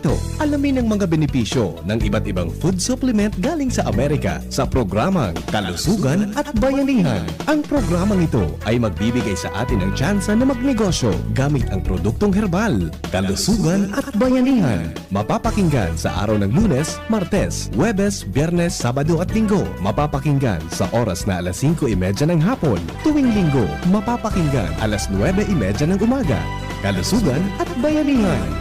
ito, alamin ang mga benepisyo ng iba't ibang food supplement galing sa Amerika sa programang Kalusugan at Bayanihan. Ang programang ito ay magbibigay sa atin ng tsansa na magnegosyo gamit ang produktong herbal. Kalusugan at Bayanihan. Mapapakinggan sa araw ng Lunes, Martes, Huwebes, Biyernes, Sabado at Linggo. Mapapakinggan sa oras na alas 5:30 ng hapon. Tuwing Linggo, mapapakinggan alas 9:30 ng umaga. Kalusugan at Bayanihan.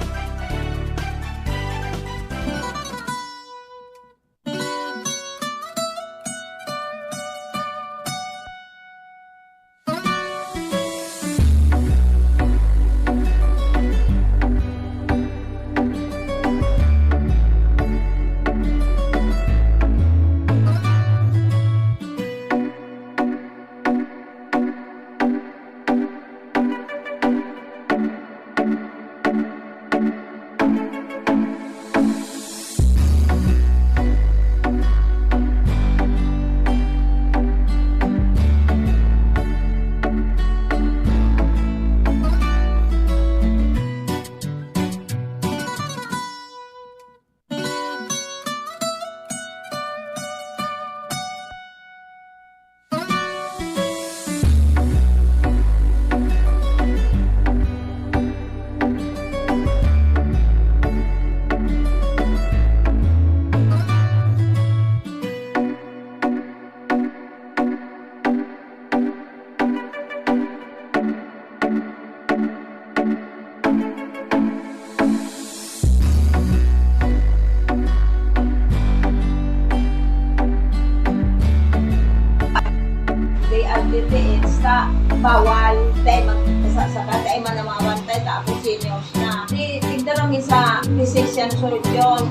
Bawal tayo magsasaka tayo manamawantay tapos seniors na. Tigdarami sa physician surgeon.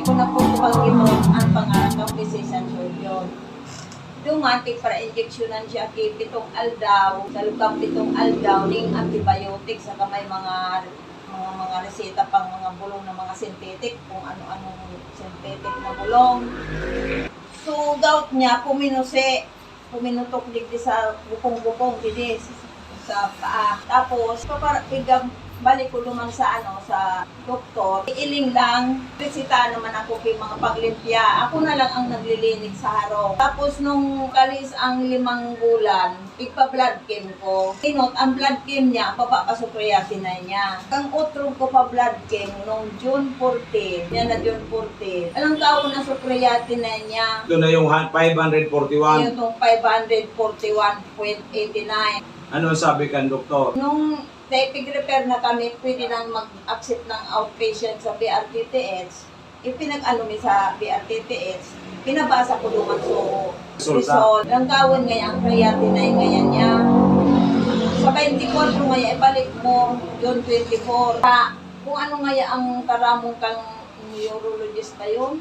Kung napupukan ito ang pangarap ng physician surgeon. Dumating para injeksyonan siya pitong aldaw, sa lukang pitong aldaw ning antibiotic sa may mga reseta pang mga bulong na mga synthetic, kung ano-anong synthetic na bulong. So, gout niya, puminutok digdi sa bukong-bukong didi sa paa. Tapos balik ko naman sa sa doktor. Iiling lang, resita naman ako kay mga paglimpya. Ako na lang ang naglilinig sa harong. Tapos nung kalis ang 5 bulan, igpa-blood chem ko. Tinot, ang blood chem niya, papapasukreatin na niya. Ang utro ko pa blood chem nung June 14. Yan na June 14. Alang taon na sukreatin na niya. Ito na yung 541. Yung 541.89. Ano sabi kan doktor? Nung pig-repair na kami, pwede nang mag-accept ng outpatient sa BRTTH. Ipinag-ano mi sa BRTTH, pinabasa ko naman result. Langkawan ngayon ang creatinine ngayon niya. Sa 24 ngayon, ibalik mo, June 24. Kung ano ngayon ang karamong kang neurologist pa yun,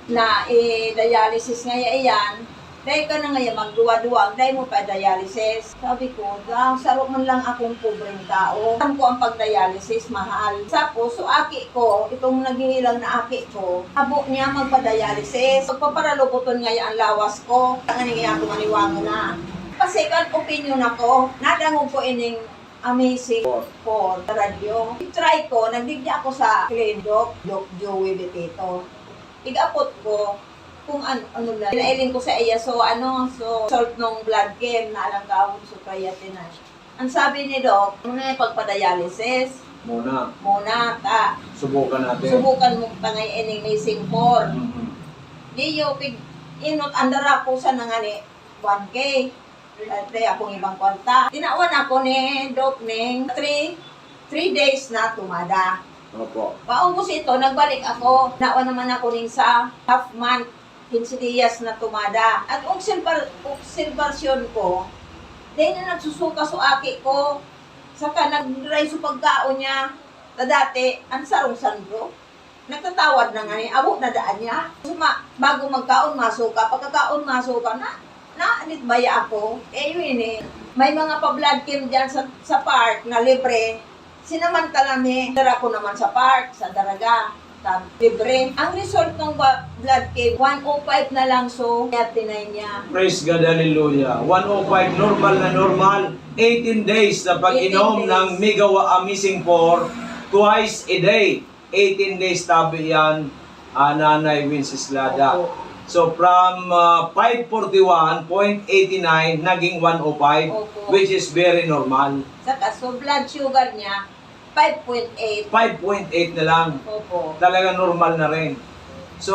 na dialysis ngayon yan, dahil ka na ngayon magduwa-duwag, dahil mo pa dialysis. Sabi ko, sarap man lang akong pobreng tao. Alam ko ang pag-dialysis, mahal. Tapos, so aki ko, itong naghihilang na aki ko, abo niya magpa-dialysis. Pagpaparalubuton ngayon ang lawas ko, ang nga ako maniwango na. Kasi kan opinion ako, nadangog ko ining amazing for radio. I-try ko, nagdigya ako sa Doc Joey Betito. Igapot ko, kung ano lang. Pinailing ko sa iya, so salt ng blood chem na alang gawin sa creatinine. Ang sabi ni Doc, muna yung pagpa-dialysis. Muna, subukan natin. Subukan mo tangay ining missing 4. Di yung inot andara ko sa nangani 1K. At akong ibang kwanta. Tinawan ako ni Doc ning 3 days na tumada. Opo. Paubos ito, nagbalik ako. Nawa naman ako ning sa half month. 15 días na tumada. At obserbasyon ko, dahil na nagsusuka sa aki ko, saka nag-dry sa pagkaon niya, na dati, ang sarong sandro, nagtatawad na nga niya, abot na daan niya. Bago magkaon, masuka. Pagkakaon, masuka na anit-baya ako. Yun may mga pa-blood chem dyan sa park na libre. Sinamantala mi, dara ko naman sa park, sa Daraga. Libre. Ang result ng blood chem, 105 na lang, so tinay niya. Praise God, hallelujah. 105, normal na normal. 18 days na pag-inom ng Megawa Amazing 4 twice a day. 18 days tabi yan, Nanay Wenceslada. Opo. So from 541.89 naging 105, Opo. which is very normal. Saka, so blood sugar niya, 5.8. 5.8 na lang. Opo. Talaga normal na rin. So,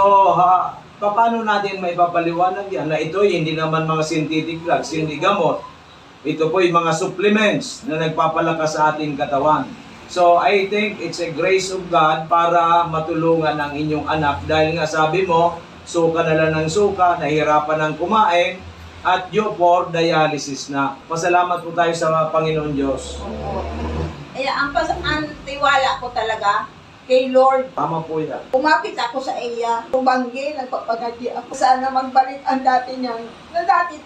paano natin maipapaliwanag yan na ito hindi naman mga synthetic drugs, hindi gamot. Ito po yung mga supplements na nagpapalakas sa ating katawan. So, I think it's a grace of God para matulungan ang inyong anak dahil nga sabi mo, suka na lang ng suka, nahihirapan ng kumain, at due for dialysis na. Pasalamat po tayo sa Panginoon Diyos. Opo. Kaya ang tiwala ko talaga kay Lord. Tama po yan. Kumapit ako sa iya, tumanggi, nagpapagadi ako. Sana magbalik ang dati niya. Na dati,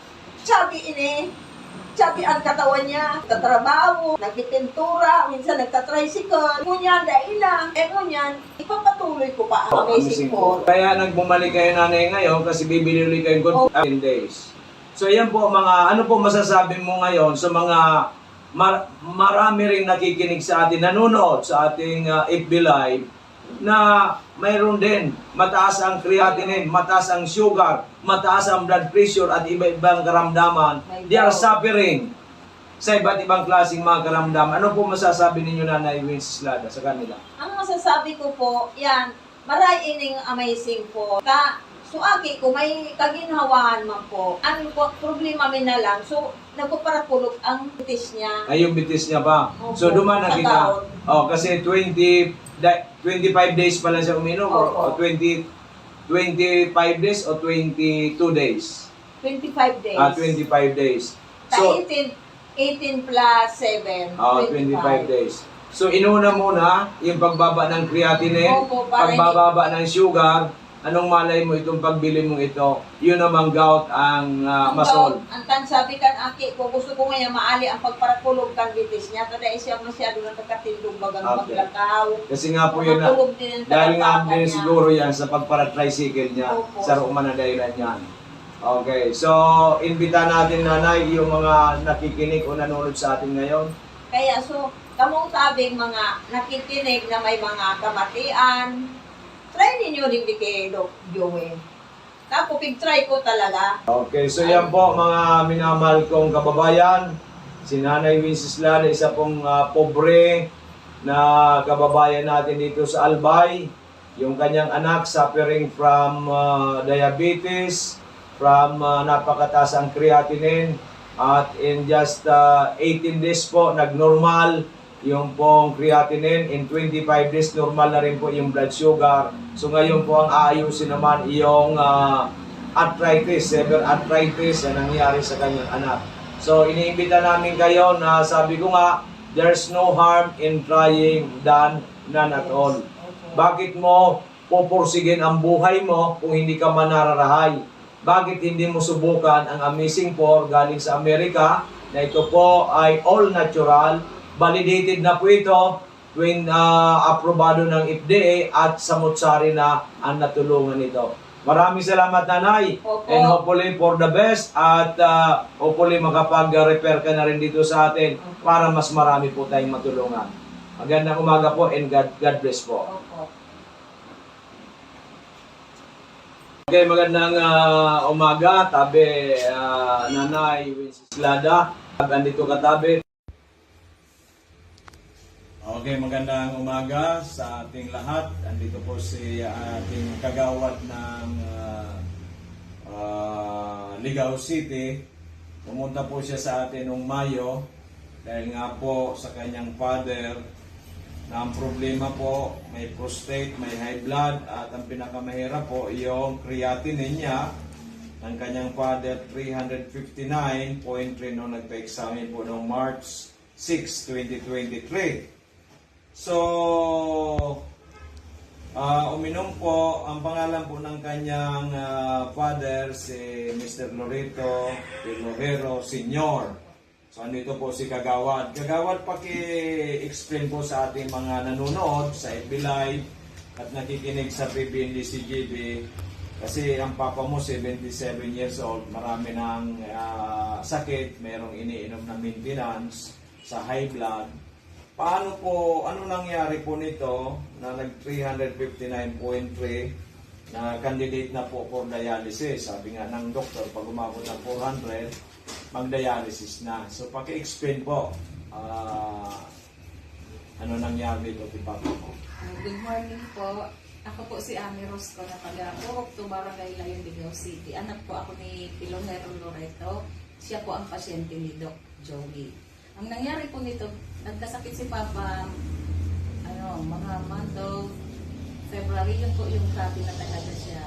sabi ang katawan niya, nagtatrabaho, nagpipintura, minsan nagtatricycle. Ngunyan, dahil lang. Ngunyan, ipapatuloy ko pa ang amazing po. Kaya nagbumalik kayo nanay ngayon kasi bibili ulit kayo good 10 days. So yan po mga, ano po masasabi mo ngayon sa mga marami rin nakikinig sa atin, nanonood sa ating FB Live na mayroon din mataas ang creatinine, mataas ang sugar, mataas ang blood pressure at iba-ibang karamdaman. They are suffering sa iba't ibang klaseng mga karamdaman. Ano po masasabi ninyo Nanay Wenceslada sa kanila? Ang masasabi ko po, yan, maray ining amazing po. So aki ko may kaginhawaan man po. Ang problema min na lang, so nagpaparakulog ang bitis niya. Ay, yung bitis niya pa. Opo. So duman na Sa kita. taon. Oh, kasi 25 days pa lang siya uminom o Opo. 25 days o 22 days. 25 days. 25 days. So, So, 18 plus 7. 25 days. So, inuna muna yung pagbaba ng creatinine, Opo, para pagbababa ng sugar. Anong malay mo itong pagbili mong ito? Yun namang gout ang masol. Ang tansabi kan aki ko, gusto ko ngayon maali ang pagparakulog kan bitis niya. Kada siya masyado na nagkatindog bagang Okay. maglakaw. Kasi nga po yun na, Makakulog din ang dahil nga talapakan din niya. siguro yan sa pagpara-tricycle niya, Opo. sa ruman na dahilan yan. Okay, so imbita natin nanay yung mga nakikinig o nanonood sa atin ngayon. Kaya so, kamong sabing mga nakikinig na may mga kamatian, try ninyo rin di kay Doc Joey. Tapos pig-try ko talaga. Okay, so yan po mga minamahal kong kababayan. Si Nanay Wenceslada, isa pong pobre na kababayan natin dito sa Albay. Yung kanyang anak suffering from diabetes, from napakataas ang creatinine. At in just 18 days po, nag-normal yung pong creatinine. In 25 days, normal na rin po yung blood sugar. So ngayon po ang aayusin naman yung arthritis, severe arthritis na nangyari sa kanyang anak. So iniimbita namin kayo na sabi ko nga, there's no harm in trying than none at all. Bakit mo pupursigin ang buhay mo kung hindi ka manararahay? Bakit hindi mo subukan ang Amazing 4 galing sa Amerika na ito po ay all natural, validated na po ito, aprobado ng FDA at samutsari na ang natulungan nito. Maraming salamat nanay. Opo. And hopefully for the best at hopefully makapag-repair ka na rin dito sa atin para mas marami po tayong matulungan. Magandang umaga po and God bless po. Opo. Okay, magandang umaga, tabi Nanay Wenceslada. Andito ka tabi. Okay, magandang umaga sa ating lahat. Andito po si ating kagawad ng Ligao City. Pumunta po siya sa atin noong Mayo dahil nga po sa kanyang father na ang problema po, may prostate, may high blood, at ang pinakamahirap po, yung creatinine niya, ng kanyang father, 359.3 nung nagpa-examine po noong March 6, 2023. So, uminom po, ang pangalan po ng kanyang father, si Mr. Loreto Pilohero Sr. So, andito po si Kagawad. Kagawad, paki-explain po sa ating mga nanonood sa FB Live at nakikinig sa PBND CGB. Kasi ang papa mo, 77 years old, marami ng sakit, mayroong iniinom na maintenance sa high blood. Paano po, ano nangyari po nito na nag 359.3 na candidate na po for dialysis? Sabi nga ng doktor, pag umabot ng 400, mag-dialysis na. So, paki-explain po, ano nangyari dito kay Papa mo? Good morning po. Ako po si Ami Rosco na taga Purok, Barangay Layon, Ligao City. Anak po ako ni Pilonero Loreto. Siya po ang pasyente ni Doc Joey. Ang nangyari po nito, nagkasakit si Papa, mga month of February, yun po yung grabe na talaga siya.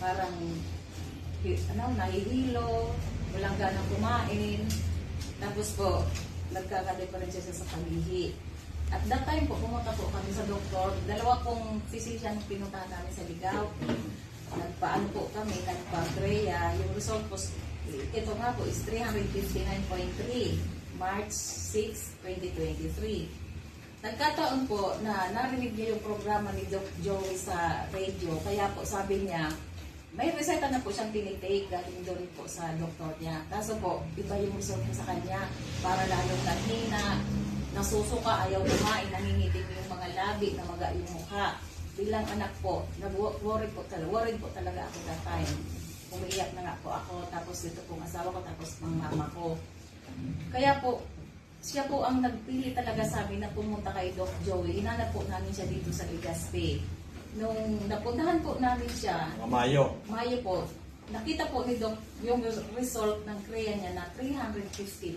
Parang, nahihilo, walang ganang kumain. Tapos po, nagkakadeferensya siya sa palihi. At that time po, pumunta po kami sa doktor. Dalawa pong physician pinuntahan namin sa Ligao. Nagpaano po kami, nagpa-Greya. Yung result po, ito nga po is 359.3. March 6, 2023. Nagkataon po na narinig niya yung programa ni Doc Joey sa radio. Kaya po sabi niya, may reseta na po siyang tinitake galing doon po sa doktor niya. Kaso po, iba yung result niya sa kanya. Para lalong nanghina, nasusuka, ayaw kumain, nangingitim yung mga labi, namaga yung mukha. Bilang anak po, worried po talaga ako that time. Umiiyak na nga po ako, tapos dito pong asawa ko, tapos mga mama ko. Kaya po, siya po ang nagpili talaga sa amin na pumunta kay Doc Joey. Hinanap po namin siya dito sa Legazpi. Nung napuntahan po namin siya, Mayo po, nakita po ni Doc yung result ng Korea niya na 359.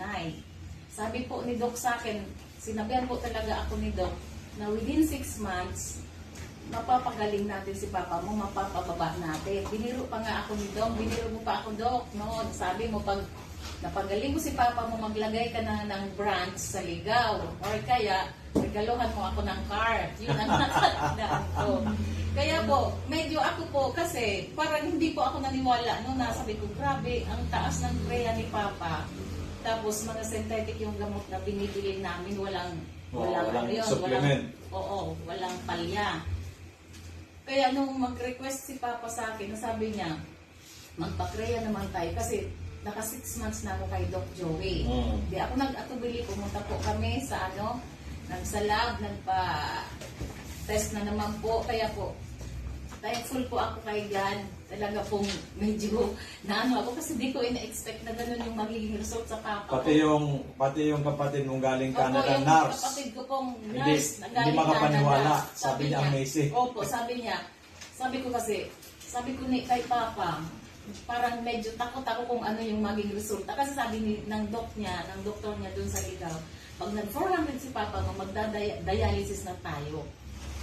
Sabi po ni Doc sa akin, sinabihan po talaga ako ni Doc na within 6 months, mapapagaling natin si Papa mo, mapapababa natin. Biniro pa nga ako ni Doc, biniro mo pa ako, Doc, no? Sabi mo, pag napagaling mo si Papa mo, maglagay ka na ng branch sa Ligao. Or kaya, regaluhan mo ako ng car. Yun ang nakatandaan ko. Kaya po, medyo ako po, kasi parang hindi po ako naniwala. No, nasabi ko, grabe, ang taas ng Korea ni Papa. Tapos mga synthetic yung gamot na binibili namin, walang supplement. Walang palya. Kaya nung mag-request si Papa sa akin, sabi niya, magpa-Korea naman tayo kasi naka 6 months na ako kay Doc Joey. Di ako nag-atubili, pumunta po kami sa nagsalab, nagpa-test na naman po. Kaya po, thankful po ako kay God. Talaga pong medyo ako kasi di ko ina-expect na gano'n yung magiging result sa Papa Pati yung kapatid mong galing Canada, yung nurse. kapatid ko pong Hindi nurse na galing makapaniwala. Canada. Sabi niya, amazing. Opo, sabi ko kay Papa, parang medyo takot ako kung ano yung maging resulta. Kasi sabi ng doktor niya dun sa Ligao, pag nag-400 si Papa mo, magda-dialysis na tayo.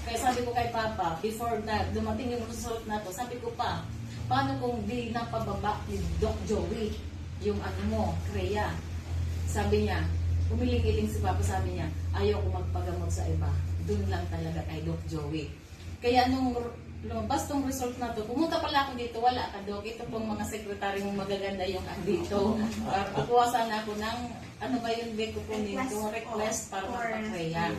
Kaya sabi ko kay Papa, before na dumating yung result na to, sabi ko pa, paano kung di napababa ni Doc Joey yung Korea? Sabi niya, umiling-iling si Papa, sabi niya, ayaw ko magpagamot sa iba. Dun lang talaga kay Doc Joey. Kaya nung lumabas tong result na to, pumunta pala ako dito, wala ka, Doc. Ito pong mga sekretary mong magaganda yung andito. Kukuha sana ako ng, beko po nito, request para magpa-Korea.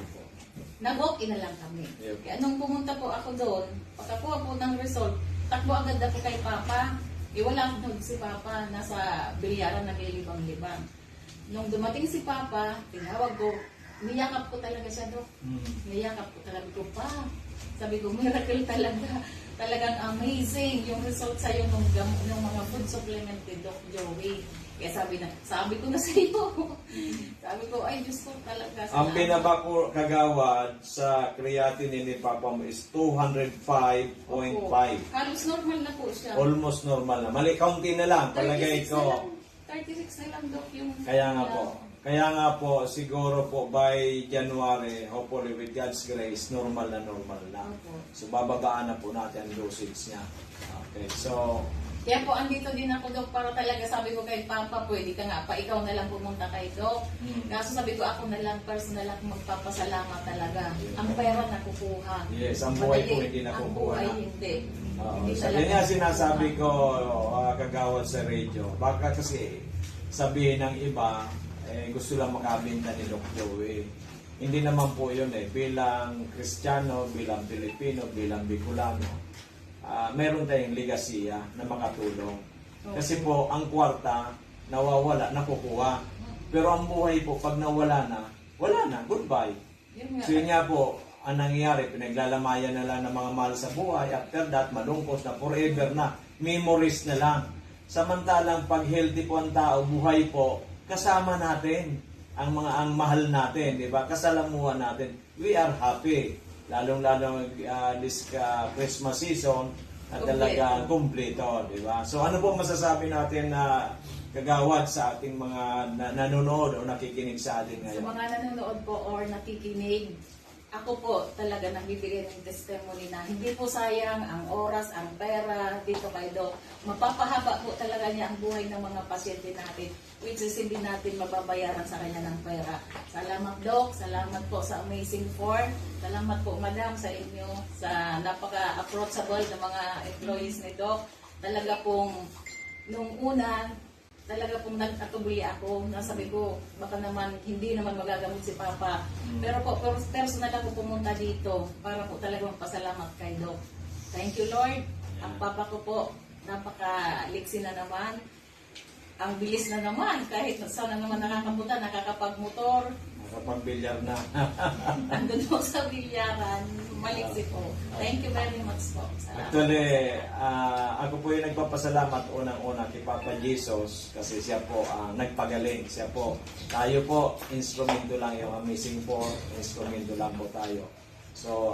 Nag-walk-in na lang kami. Kaya nung pumunta po ako doon, pagkakuha po ng result, takbo agad ako kay Papa. Wala akong si Papa, nasa bilyaran, naglilibang-libang. Nung dumating si Papa, tinawag ko, niyakap ko talaga siya, Doc. Niyakap ko talaga ko pa. Sabi ko, miracle talaga. Talagang amazing yung result sa'yo ng mga food supplement ni Doc Joey. Kaya sabi ko na sa iyo. Sabi ko, ay Diyos ko talaga. Ang pinabako kagawad sa creatinine ni Papa mo is 205.5. Halos normal na po siya. Almost normal na. Mali, kaunti na lang. Palagay ko. 36 na lang, Doc, yung... Kaya nga po, siguro po by January, hopefully with God's grace, normal na. Opo. So, bababaan na po natin ang dosage niya. Okay, so... Kaya po, andito din ako, Doc, para talaga sabi ko kay Papa, pwede ka nga pa, ikaw na lang pumunta kay Doc. Kaso sabi ko, ako na lang, personal ako magpapasalamat talaga. Ang pera nakukuha. Yes, ang buhay po hindi nakukuha. Ang buhay hindi. Sabi niya, sinasabi ko, kagawad sa radio, baka kasi sabihin ng iba, gusto lang makabinta ni Doc Joey. Hindi naman po yun bilang Kristiyano, bilang Pilipino, bilang Bicolano. Meron tayong legasiya na makatulong. Kasi po, ang kwarta, nawawala, nakukuha. Pero ang buhay po, pag nawala na, wala na, goodbye. Yun nga. So yun nga po, ang nangyayari, pinaglalamayan na lang ng mga mahal sa buhay. After that, malungkot na, forever na. Memories na lang. Samantalang pag healthy po ang tao, buhay po, kasama natin ang mahal natin, di ba? Kasalamuhan natin. We are happy. Lalong-lalo this Christmas season na talaga kumpleto, di ba? So ano po masasabi natin na kagawad sa ating mga nanonood o nakikinig sa atin Sa ngayon? mga nanonood po or nakikinig, ako po talaga nagbibigay ng testimony na hindi po sayang ang oras, ang pera dito kay Doc. Mapapahaba po talaga niya ang buhay ng mga pasyente natin, which is hindi natin mababayaran sa kanya ng pera. Salamat Doc, salamat po sa Amazing Four, salamat po Madam sa inyo, sa napaka-approachable ng mga employees ni Doc. Talaga pong nung una, talaga pong nag-atubli ako, nasabi ko, baka naman hindi naman magagamot si Papa. Pero po, personal ako pumunta dito para po talaga magpasalamat kay Doc. Thank you Lord. Ang Papa ko po, napaka-liksi na naman. Ang bilis na naman, kahit sana naman nakakapunta, nakakapag-motor, Nakapag-bilyar na. andun po sa bilyaran, maliksi po. Thank you very much po. Salamat. Actually, ako po yung nagpapasalamat unang-una kay Papa Jesus kasi siya po nagpagaling. Siya po, tayo po, instrumento lang yung Amazing Four, instrumento lang po tayo. So,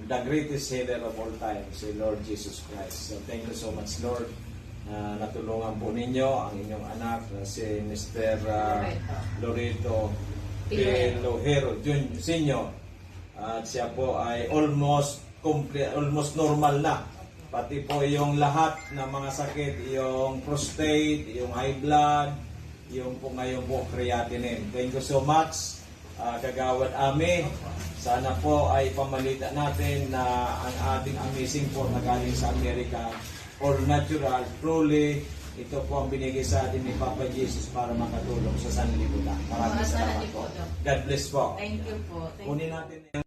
the greatest healer of all time, si Lord Jesus Christ. So, thank you so much, Lord. Natulungan po ninyo ang inyong anak, si Mr. Loreto Pilojero Senior. At siya po ay almost normal na. Pati po yung lahat ng mga sakit, yung prostate, yung high blood, yung po ngayon po creatinine. Thank you so much, Kagawad Ami. Sana po ay pamalita natin na ang ating Amazing Four na galing sa Amerika, all natural, truly, ito po ang binigay sa atin ni Papa Jesus para makatulong sa sanlibutan. Maraming salamat po. God bless po. Thank you po. Thank you. Kunin natin yung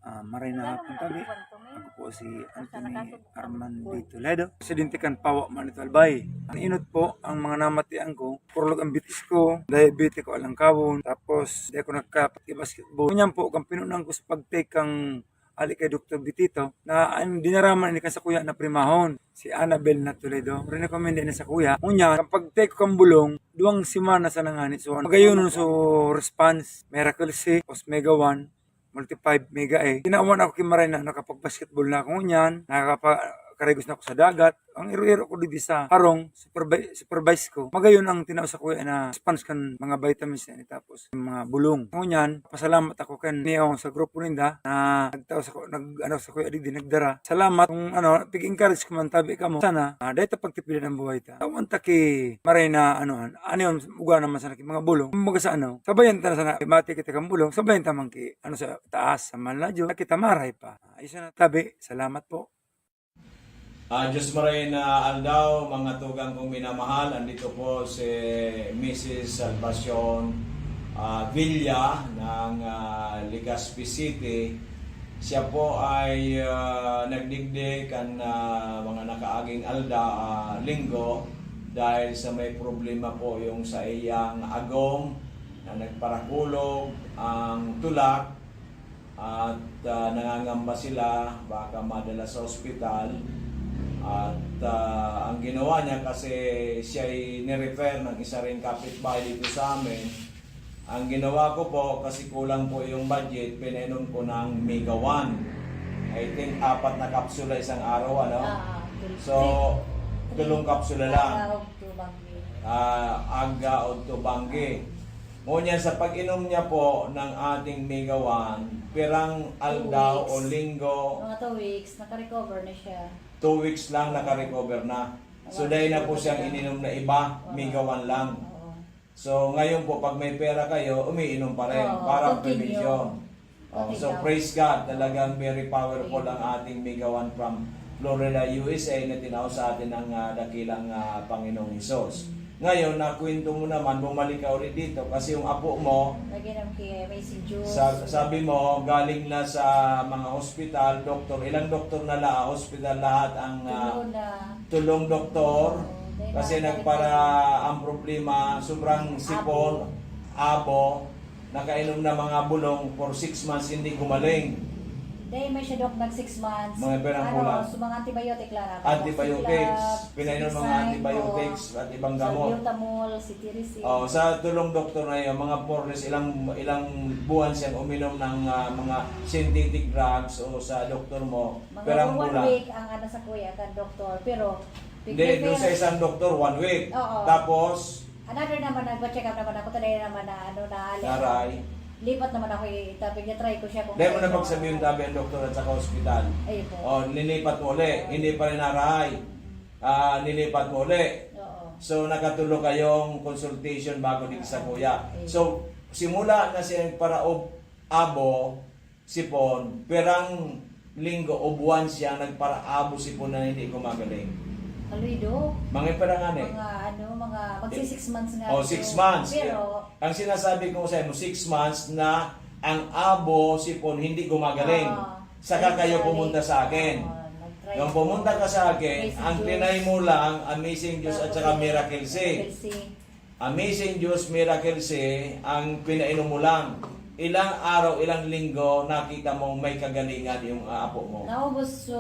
Maray na hapon tabi. Ako po si Anthony Armando Toledo. Presidente kan Pawa Manito Albay. Ang inot po, ang mga namatian ko, purlog ang bitis ko, diabetes ko alang kawon, tapos di ako nagka-basketball. Kunyan po, kang pinunang ko sa pag-take kang ali kay Dr. Bitito, na ang dinaraman ni kan sa kuya na primahon, si Annabel na Toledo. Recommend na sa kuya. Kunya, kapag take kang bulong, 2 semana sa nanganit. So, magayon nun so response, Miracle C, Osmega 1, multi-5 mega Ginawan ako kimaray na nakapag-basketball na ako niyan, nakakaregos na ako sa dagat. Ang iro-iro ko dito sa harong, supervise ko. Magayon ang tinaw sa kuya na spans kan mga vitamins na tapos mga bulong. Ako niyan, pasalamat ako kan niyo sa grupo ninda na nagtaw sa kuya di nagdara. Salamat kung pig-encourage ko man tabi ka mo. Sana dahil pagtipilan ang buhay ta. Tawan ta ki maray na yun, uga naman sa mga bulong. Kumbaga sa sabayan ta na sana mati kita kang bulong, sabayan ta man ki sa taas sa manladyo, kita maray pa. Isa na tabi, salamat po. Diyos maray na aldaw, mga tugang kong minamahal. Andito po si Mrs. Salvacion Villa ng Legazpi City. Siya po ay nagdigdig kan mga nakaaging linggo dahil sa may problema po yung sa iyang agong na nagparakulog ang tulak at nangangamba sila baka madala sa ospital. At ang ginawa niya kasi siya ay nirefer ng isa rin kapitbahay dito sa amin. Ang ginawa ko po kasi kulang po yung budget, pinainom ko ng Mega 1. I think 4 na kapsula isang araw, So, 3 kapsula lang. Aga o tubanggi. Ngunyan sa pag-inom niya po ng ating Mega 1, pirang aldaw o linggo, Mga 2 weeks, naka-recover na siya. 2 weeks lang naka-recover na. So dahil na po siyang ininom na iba, Mega 1 lang. So ngayon po pag may pera kayo, umiinom pa rin para prevention. So praise God, talagang very powerful ang ating Mega 1 from Florida, USA na tinawag sa atin ng dakilang Panginoong Hesus. Ngayon, nakwento mo naman, bumalik ka ulit dito kasi yung apo mo, Lagyan ng kay Amazing Juice. sabi mo, galing na sa mga hospital, doktor, ilang doktor na hospital lahat ang tulong doktor kasi nagpara ang problema, sobrang sipon, abo, nakainom na mga bulong for 6 months hindi gumaling. Dahil may siya dok nag 6 months. Mga perang kulang. So mga antibiotic lang natin. Antibiotics, pinainom mga antibiotics at ibang gamot. Salbutamol, cetirizine. Oh, sa tulong doktor na yun, mga porles, ilang buwan siyang uminom ng mga synthetic drugs o sa doktor mo, Mga perang 1 kulang. week ang ano sa kuya kan doktor. Pero Hindi, doon sa isang doktor, 1 week. Oo. Tapos, another naman nagpa-check up naman ako today naman na ano na naray. lipat naman ako tapos try ko siya kung Dahil mo na ano. pagsabihin tabi ang doktor at saka ospital. Ayun po. O, nilipat mo uli. Hindi pa rin naray. Nilipat mo uli. Oo. So, nakatulo kayong consultation bago dito sa kuya. So, simula na siya para abo, sipon, perang linggo o buwan siya nagparaabo sipon na hindi gumagaling. Kaluido. Mga perangan eh. Mga magsi 6 months nga. O, 6 months. Pero, Ang sinasabi ko sa inyo, 6 months na ang abo, sipon, hindi gumagaling. Saka kayo pumunta sa akin. nag-try Nung ako. pumunta ka sa akin, Amazing ang Juice. tinay mo lang, Amazing Juice at saka Miracle C. Amazing Juice, Miracle C, ang pinainom mo lang. Ilang araw, ilang linggo, nakita mong may kagalingan yung apo mo. Naubos so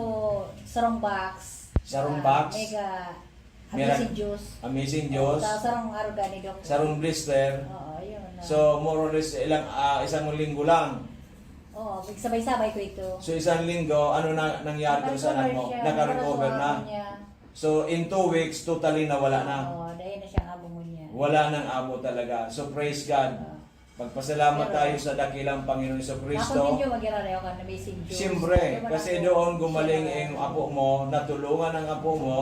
sarong box. Sarong box? Mega Mira- amazing juice. Amazing Juice, Sarong arugani doktor. sarong blister. Oo, yun. So, more or less, isang linggo lang. Oo, sabay-sabay ko ito. So, isang linggo, ano na nangyari doon sa anak mo? siya. Naka-recover na. Naka-recover niya. So, in 2 weeks, totally nawala na. Oo, dahil na siyang abo mo niya. Wala nang abo talaga. So, praise God. Pagpasalamat tayo sa dakilang Panginoon Iso Kristo. Nakontinue mag-irarayo ka na amazing juice. Siyempre, kasi doon gumaling yung apo mo, natulungan ng apo mo,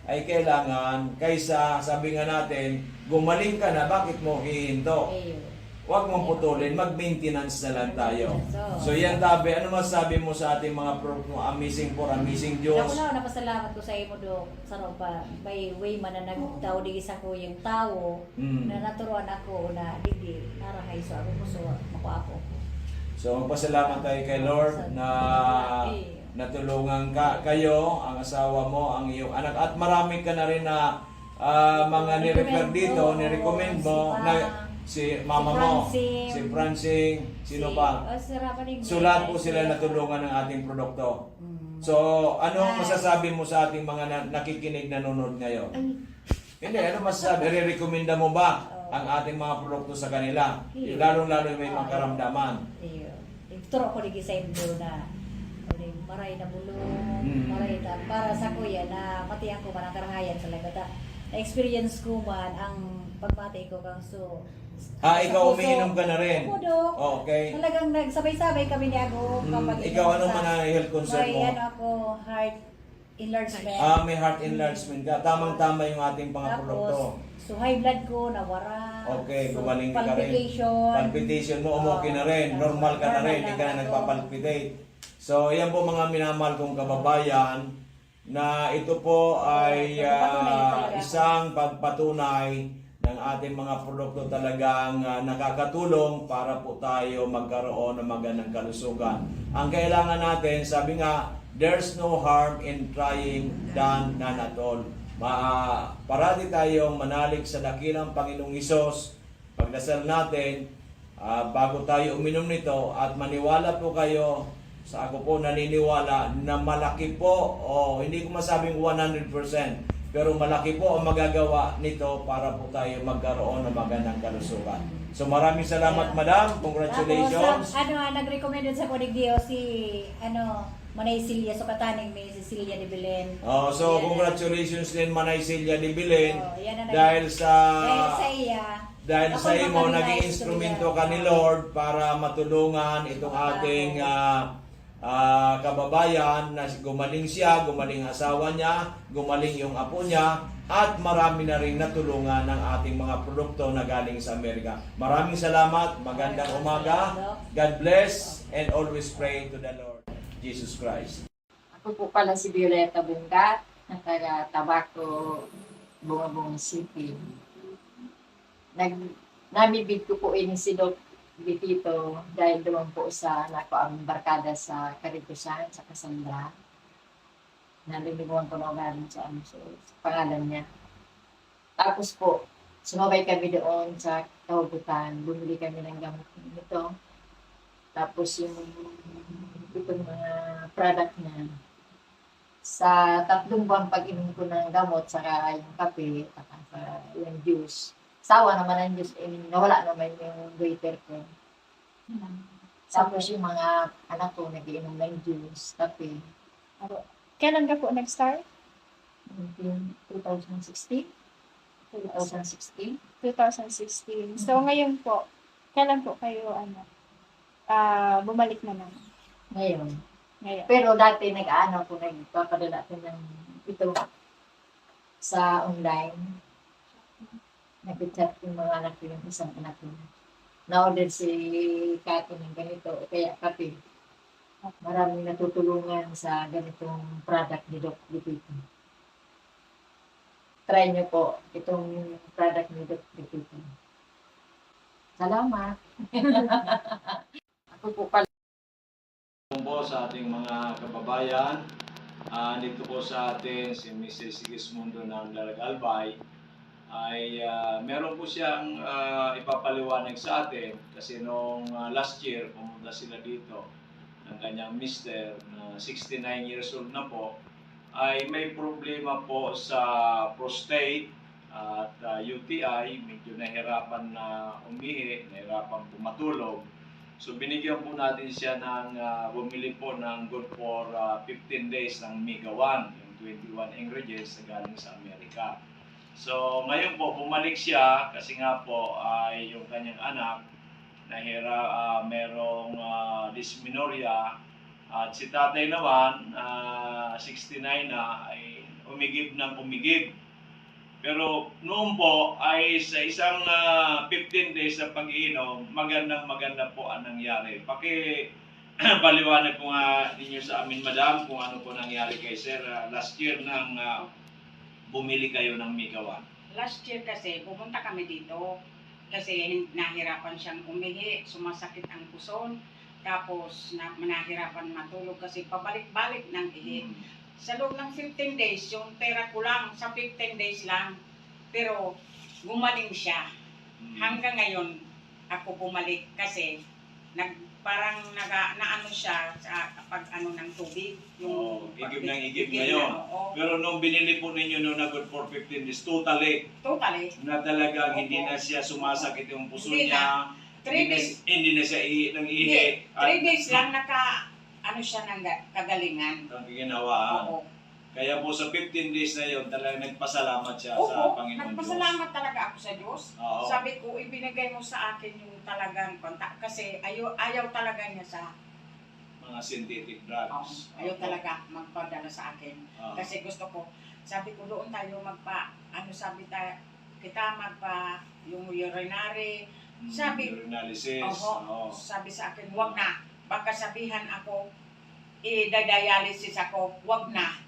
ay kailangan, kaysa sabi nga natin, gumaling ka na, bakit mo hihinto? Huwag mong putulin, mag-maintenance na lang tayo. So yan tabi, ano masabi mo sa ating mga amazing for amazing Diyos? Ako na, napasalamat ko sa imo do sa pa may way man na nagtao di isa ko yung tao na naturuan ako na dili narahay so ako so makuha ko. So magpasalamat tayo kay Lord na natulungan kayo, ang asawa mo, ang iyong anak at marami ka na rin na mga ni-refer dito, ni-recommend mo na si mama mo, si Francine, sino pa? So lahat po sila natulungan ng ating produkto. So ano masasabi mo sa ating mga nakikinig nanonood ngayon? Hindi, ano masasabi? Re-recommenda mo ba ang ating mga produkto sa kanila? Lalo-lalo may mga karamdaman. Turo ko di sa imo na maray na bulong, maray na para sa kuya na matiyan ko man ang karahayan talaga na-experience ko man ang pagmati ko kang so Ikaw umiinom ka na rin? Opo, Dok. Okay. Talagang nagsabay-sabay kami ni ako kapag Ikaw anong mga health concern mo? may ano ako, heart enlargement. May heart enlargement ka. Tamang-tama yung ating mga produkto. So high blood ko, nawara. Okay, So, gumaling ka rin. palpitation. Palpitation mo, umuki na rin. Normal ka na rin, hindi ka na nagpapalpitate. So, yan po mga minamahal kong kababayan na ito po ay isang pagpatunay ng ating mga produkto talagang nakakatulong para po tayo magkaroon ng magandang kalusugan. Ang kailangan natin, sabi nga, there's no harm in trying than none at all. Parati tayong manalig sa dakilang Panginoong Hesus. Pagdasal natin, bago tayo uminom nito at maniwala po kayo, sa ako po naniniwala na malaki po, hindi ko masabing 100%, pero malaki po ang magagawa nito para po tayo magkaroon ng magandang kalusugan. So maraming salamat, Madam. Congratulations. Tapos, nag-recommend sa Codigdio si Manay Silya, so kataning may si Silya de Belen. So Yan congratulations din, Manay Silya de Belen, yan dahil sa iya. dahil Ako sa imo naman naging nais instrumento tuloy ka ni Lord para matulungan itong ating kababayan na gumaling siya, gumaling ang asawa niya, gumaling yung apo niya, at marami na rin natulungan ng ating mga produkto na galing sa Amerika. Maraming salamat, magandang umaga, God bless, and always pray to the Lord Jesus Christ. Ako po pala si Violeta Bungat, ng taga Tabaco, Bungabong City. Namibig ko po ini si Doc Bitito dahil doon po sa nako ang barkada sa Caritusan, sa Cassandra. Nalilimuan ko na galing sa sa pangalan niya. Tapos po, sumabay kami doon sa Kahubutan. Bumili kami ng gamot nito. Tapos itong mga product niya. Sa 3 buwan pag-inom ko ng gamot, saka yung kape, saka yung juice. Sawa naman ang juice, nawala naman yung waiter ko. Tapos yung mga anak ko, nag-iinom ng juice, kape. Kailan ka po nag-start? 2016? 2016? 2016. So, ngayon po, kailan po kayo, bumalik naman? Ngayon. Ngayon. Pero dati nag-ano ko, nagpapadala ko ng ito sa online. Nag-chat yung mga anak ko, yung isang anak ko. Na-order si Kati ng ganito, o kaya kape. Maraming natutulungan sa ganitong product ni Doc Lipito. Try nyo po itong product ni Doc Lipito. Salamat! Ako po pala. Po sa ating mga kababayan, dito po sa atin si Mrs. Sigismundo ng Albay ay meron po siyang ipapaliwanag sa atin kasi noong last year pumunta sila dito ng kanyang mister na 69 years old na po ay may problema po sa prostate at UTI, medyo nahirapan na umihi, nahirapan pumatulog. So binigyan po natin siya ng bumili po ng good for 15 days ng Mega 1, yung 21 ingredients na galing sa Amerika. So ngayon po bumalik siya kasi nga po ay yung kanyang anak merong dysmenorrhea at si tatay naman 69 na ay umigib ng umigib. Pero noon po ay sa isang 15 days na pag-iinom, maganda po ang nangyari. Paliwanag po nga ninyo sa amin, madam, kung ano po nangyari kay sir last year nang bumili kayo ng Mega 1. Last year kasi, pumunta kami dito kasi nahirapan siyang umihi, sumasakit ang puson, tapos nahirapan matulog kasi pabalik-balik ng ihi. Sa loob ng 15 days, yung pera ko lang, sa 15 days lang, pero gumaling siya. Hanggang ngayon, ako bumalik kasi parang naano siya sa pag ng tubig. Yung igib ng igib ngayon. Pero nung binili po ninyo noon na good for 15 days, totally na talagang hindi na siya sumasakit yung puso niya. 3 days. Hindi na siya nang ihi. 3 days lang siya ng kagalingan. Ang ginawaan. Oo. Kaya po sa 15 days na yun, talagang nagpasalamat siya Oo, sa Panginoon Diyos. nagpasalamat talaga ako sa Diyos. Oo. Sabi ko, ibinigay mo sa akin yung talagang kontak kasi ayaw talaga niya sa Mga synthetic drugs. ayaw talaga magpadala sa akin. Oo. Kasi gusto ko, sabi ko doon tayo yung urinary. Sabi, urinalysis. Oo. Sabi sa akin, wag na. Baka sabihan ako, i-dialysis ako, wag na.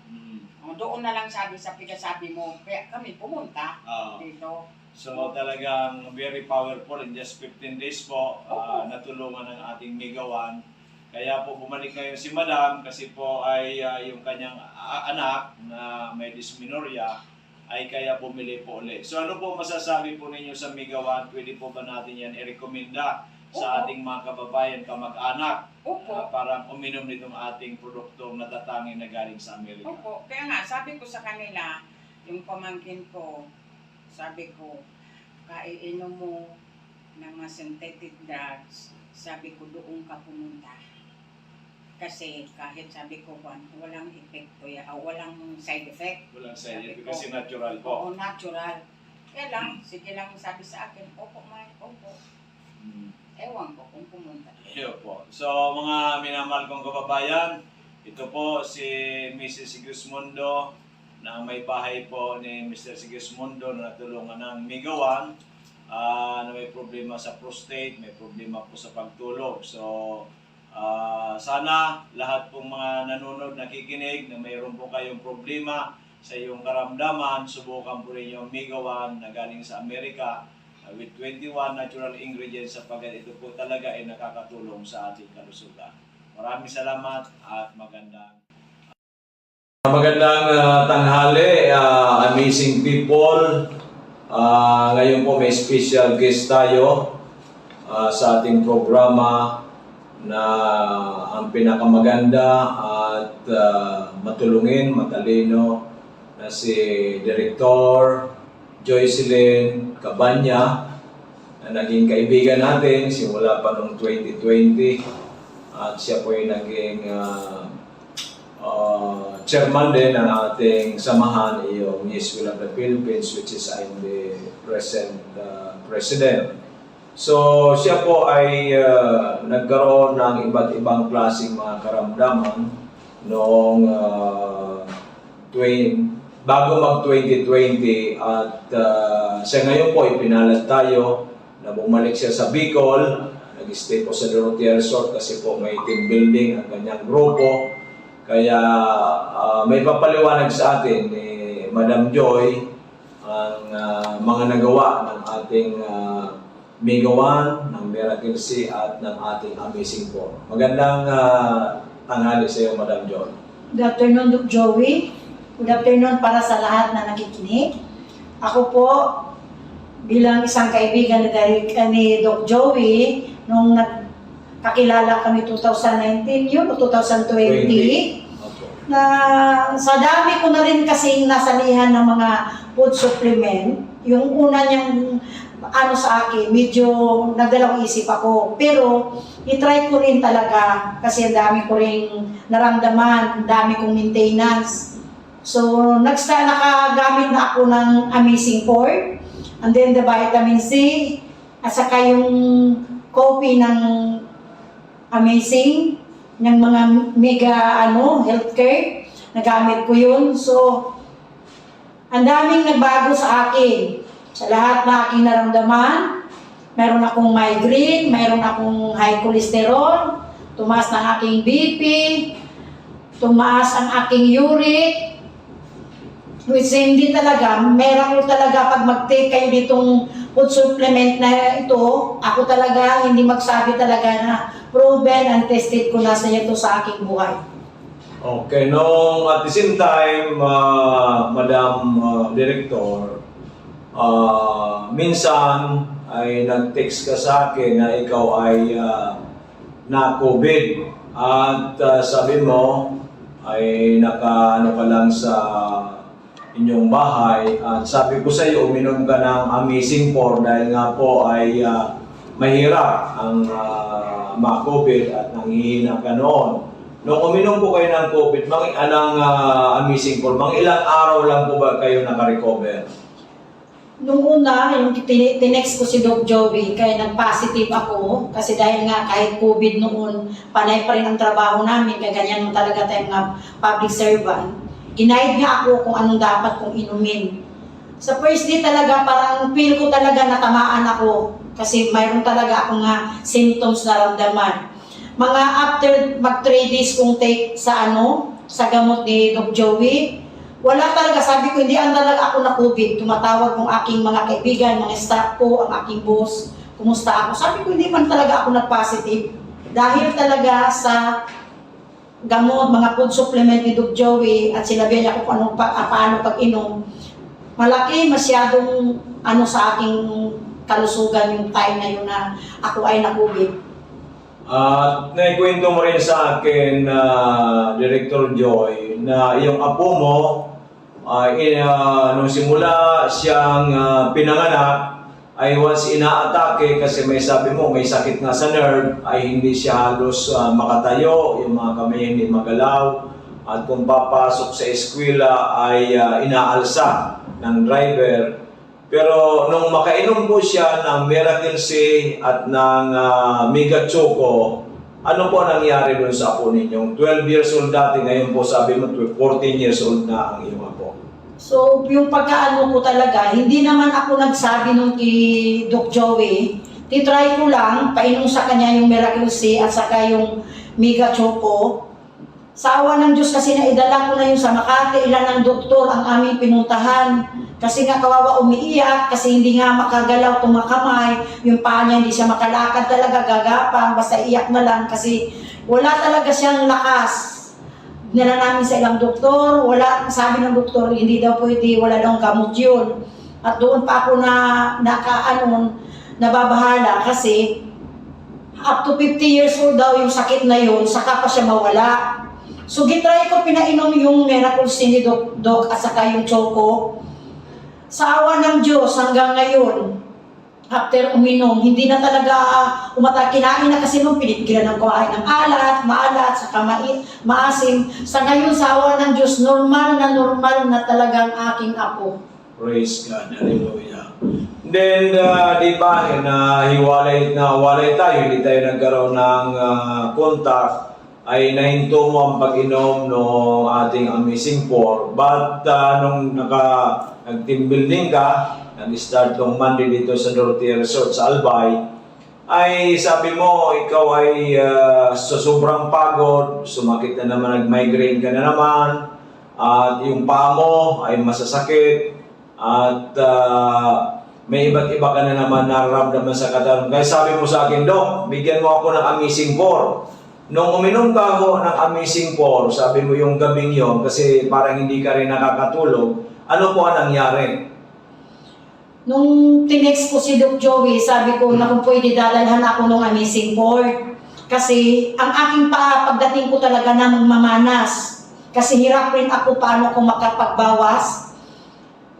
Doon na lang sabi sa pinasabi mo. Kaya kami pumunta dito. So talagang very powerful in just 15 days po, natulungan ng ating Mega 1. Kaya po bumalik kayo si Madam kasi po ay yung kanyang anak na may dysmenorrhea ay kaya bumili po ulit. So ano po masasabi po ninyo sa Mega 1? Pwede po ba natin yan i-recommenda sa ating mga kababayan, kamag-anak, para uminom nitong ating produktong natatangi na galing sa Amerika? Opo. Kaya nga, sabi ko sa kanila, yung pamangkin ko, sabi ko, kaiinom mo ng mga synthetic drugs, sabi ko, doon ka pumunta. Kasi kahit sabi ko, walang epekto yan, walang side effect. Walang side effect kasi natural po. Oo, natural. Kaya lang, sige lang sabi sa akin, opo, opo. Ewan ko kung pumunta. Iyo po. So mga minamahal kong kababayan, ito po si Mrs. Sigismundo na may bahay po ni Mr. Sigismundo na natulungan ng Mega 1 na may problema sa prostate, may problema po sa pagtulog. So sana lahat pong mga nanonood, nakikinig na mayroon po kayong problema sa iyong karamdaman, subukan po rin yung Mega 1 na galing sa Amerika with 21 natural ingredients sapagkat ito po talaga ay nakakatulong sa ating kalusugan. Maraming salamat at magandang tanghali, amazing people. Ngayon po may special guest tayo sa ating programa na ang pinakamaganda at matulungin, matalino na si Director Joycelyn Cabanya na naging kaibigan natin simula pa noong 2020 at siya po ay naging chairman din ng ating samahan, yung Yes We Love the Philippines, which is I'm the present president. So siya po ay nagkaroon ng iba't ibang klaseng mga karamdaman noong bago mag-2020 at siya ngayon po ipinalad tayo na bumalik siya sa Bicol. Nag-stay po sa Dorotea Resort kasi po may team building ang kanyang grupo. Kaya may papaliwanag sa atin ni Madam Joy ang mga nagawa ng ating Mega One, ng Miracle Sea at ng ating Amazing 4. Magandang tanghali sa iyo, Madam Joy. Good afternoon, Doc Joey. Good afternoon para sa lahat na nakikinig. Ako po, bilang isang kaibigan ni Doc Joey, nung kakilala kami 2019 yun o 2020, na sa dami ko na rin kasing nasalihan ng mga food supplement, yung una niyang sa akin, medyo nagdalawang isip ako. Pero, itry ko rin talaga kasi ang dami ko rin naramdaman, ang dami kong maintenance. So, nakagamit na ako ng Amazing 4, and then the vitamin C, at saka yung coffee ng Amazing, ng mga mega healthcare, nagamit ko yun. So, ang daming nagbago sa akin. Sa lahat na aking naramdaman, mayroon akong migraine, mayroon akong high cholesterol, tumaas ng aking BP, tumaas ang aking uric, which hindi talaga, meron ko talaga pag mag-take kayo ditong food supplement na ito, ako talaga hindi magsabi talaga na proven and tested ko na sa ito sa aking buhay. Okay, no, at the same time, Madam Director, minsan ay nag-text ka sa akin na ikaw ay na-COVID at sabi mo ay naka-ano ka lang sa inyong bahay at sabi ko sa iyo uminom ka ng Amazing 4 dahil nga po ay mahirap ang ma-COVID at nanghihina ka noon. Nung uminom po kayo ng COVID, Amazing 4, mga ilang araw lang po ba kayo naka-recover? Nung una, yung tinext ko si Doc Joey, kaya nag-positive ako. Kasi dahil nga kahit COVID noon, panay pa rin ang trabaho namin, kaya ganyan mo talaga tayong mga public servant. Ginaid niya ako kung anong dapat kong inumin. Sa first day talaga, parang feel ko talaga natamaan ako. Kasi mayroon talaga akong symptoms na ramdaman. Mga after mag 3 days kong take sa gamot ni Doc Joey, wala talaga, sabi ko, hindi talaga ako na COVID. Tumatawag kong aking mga kaibigan, mga staff ko, ang aking boss, kumusta ako. Sabi ko, hindi man talaga ako na-positive. Dahil talaga sa gamot, mga food supplement ni Doc Joey, at sinabihan niya kung paano pag-inom, malaki masyadong sa aking kalusugan yung time na yun na ako ay na-COVID. Naikwento mo rin sa akin, Director Joy, na iyong apo mo, nung simula siyang pinanganak, ay once inaatake kasi may sabi mo, may sakit nga sa nerve, ay hindi siya halos makatayo, yung mga kamay hindi magalaw, at kung papasok sa eskwela ay inaalsa ng driver. Pero nung makainom po siya ng Miracle Sea at ng Mega Choco, ano po nangyari dun sa apo ninyong 12 years old dati, ngayon po sabi mo 14 years old na ang iyong apo? So, yung pagkaano ko talaga, hindi naman ako nagsabi nung kay Doc Joey. Titry ko lang, painom sa kanya yung Miracle Sea at saka yung Mega Choco. Sa awa ng Diyos kasi naidala ko na yung sa Makati, ilan ng doktor ang aming pinuntahan. Kasi nga kawawa umiiyak, kasi hindi nga makagalaw tumakamay, yung paa niya hindi siya makalakad talaga, gagapang, basta iyak na lang kasi wala talaga siyang lakas. Nila namin sa ilang doktor, sabi ng doktor, hindi daw pwede, wala daw gamot yun. At doon pa ako nababahala kasi up to 50 years old daw yung sakit na yun, saka pa siya mawala. So gitry ko pinainom yung Miracle C ni Doc at saka yung Choco. Sa awa ng Diyos hanggang ngayon, after uminom, hindi na talaga kinain na kasi nung pinipigilan ng kumain ng maalat, saka maasim. Sa ngayon, sa awa ng Diyos, normal na talagang aking apo. Praise God. Hallelujah. Then, di ba, hiwalay tayo, hindi tayo nagkaroon ng contact, ay nahinto mo ang pag-inom ng ating Amazing 4. But, nung nag-team building ka, nag-start tong Monday dito sa Dorotea Resort sa Albay, ay sabi mo, ikaw ay sa sobrang pagod, sumakit na naman, nag-migraine ka na naman, at yung paa mo ay masasakit, at may iba't iba ka na naman nararamdaman sa katawan. Kaya sabi mo sa akin, Dok, bigyan mo ako ng Amazing 4. Nung uminom ka ako ng Amazing 4, sabi mo yung gabing yon, kasi parang hindi ka rin nakakatulog, ano po ang nangyari? Nung tinext ko si Doc Joey, sabi ko na kung pwede dadalhan ako ng Amazing 4. Kasi ang aking paa, pagdating ko talaga na mamanas. Kasi hirap rin ako paano ako makapagbawas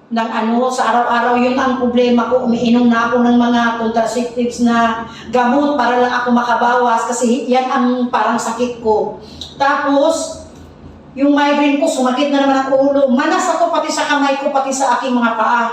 ng sa araw-araw. Yun ang problema ko. Umiinom na ako ng mga contraceptives na gamot para lang ako makabawas. Kasi yan ang parang sakit ko. Tapos, yung migraine ko, sumakit na naman ang ulo. Manas ako pati sa kamay ko, pati sa aking mga paa.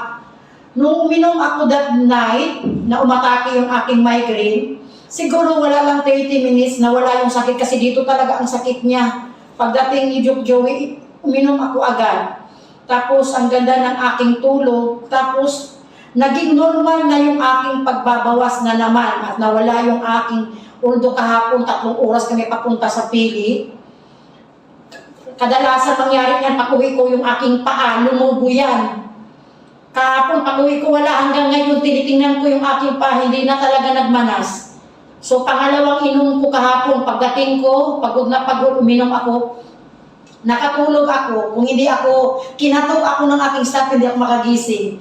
Nung uminom ako that night, na umatake yung aking migraine, siguro wala lang 30 minutes na wala yung sakit kasi dito talaga ang sakit niya. Pagdating ni Doc Joey, uminom ako agad. Tapos ang ganda ng aking tulog, tapos naging normal na yung aking pagbabawas na naman at nawala yung aking, although kahapon 3 oras kami papunta sa Pili, kadalasan mangyari niyan, pag-uwi ko yung aking paa, lumubo yan. Kahapon, pag-uwi ko wala, hanggang ngayon, tinitingnan ko yung aking paa, hindi na talaga nagmanas. So, pangalawang inom ko kahapon, pagdating ko, pagod na pagod, uminom ako, nakatulog ako, kung hindi ako, kinatok ako ng aking staff, hindi ako makagising.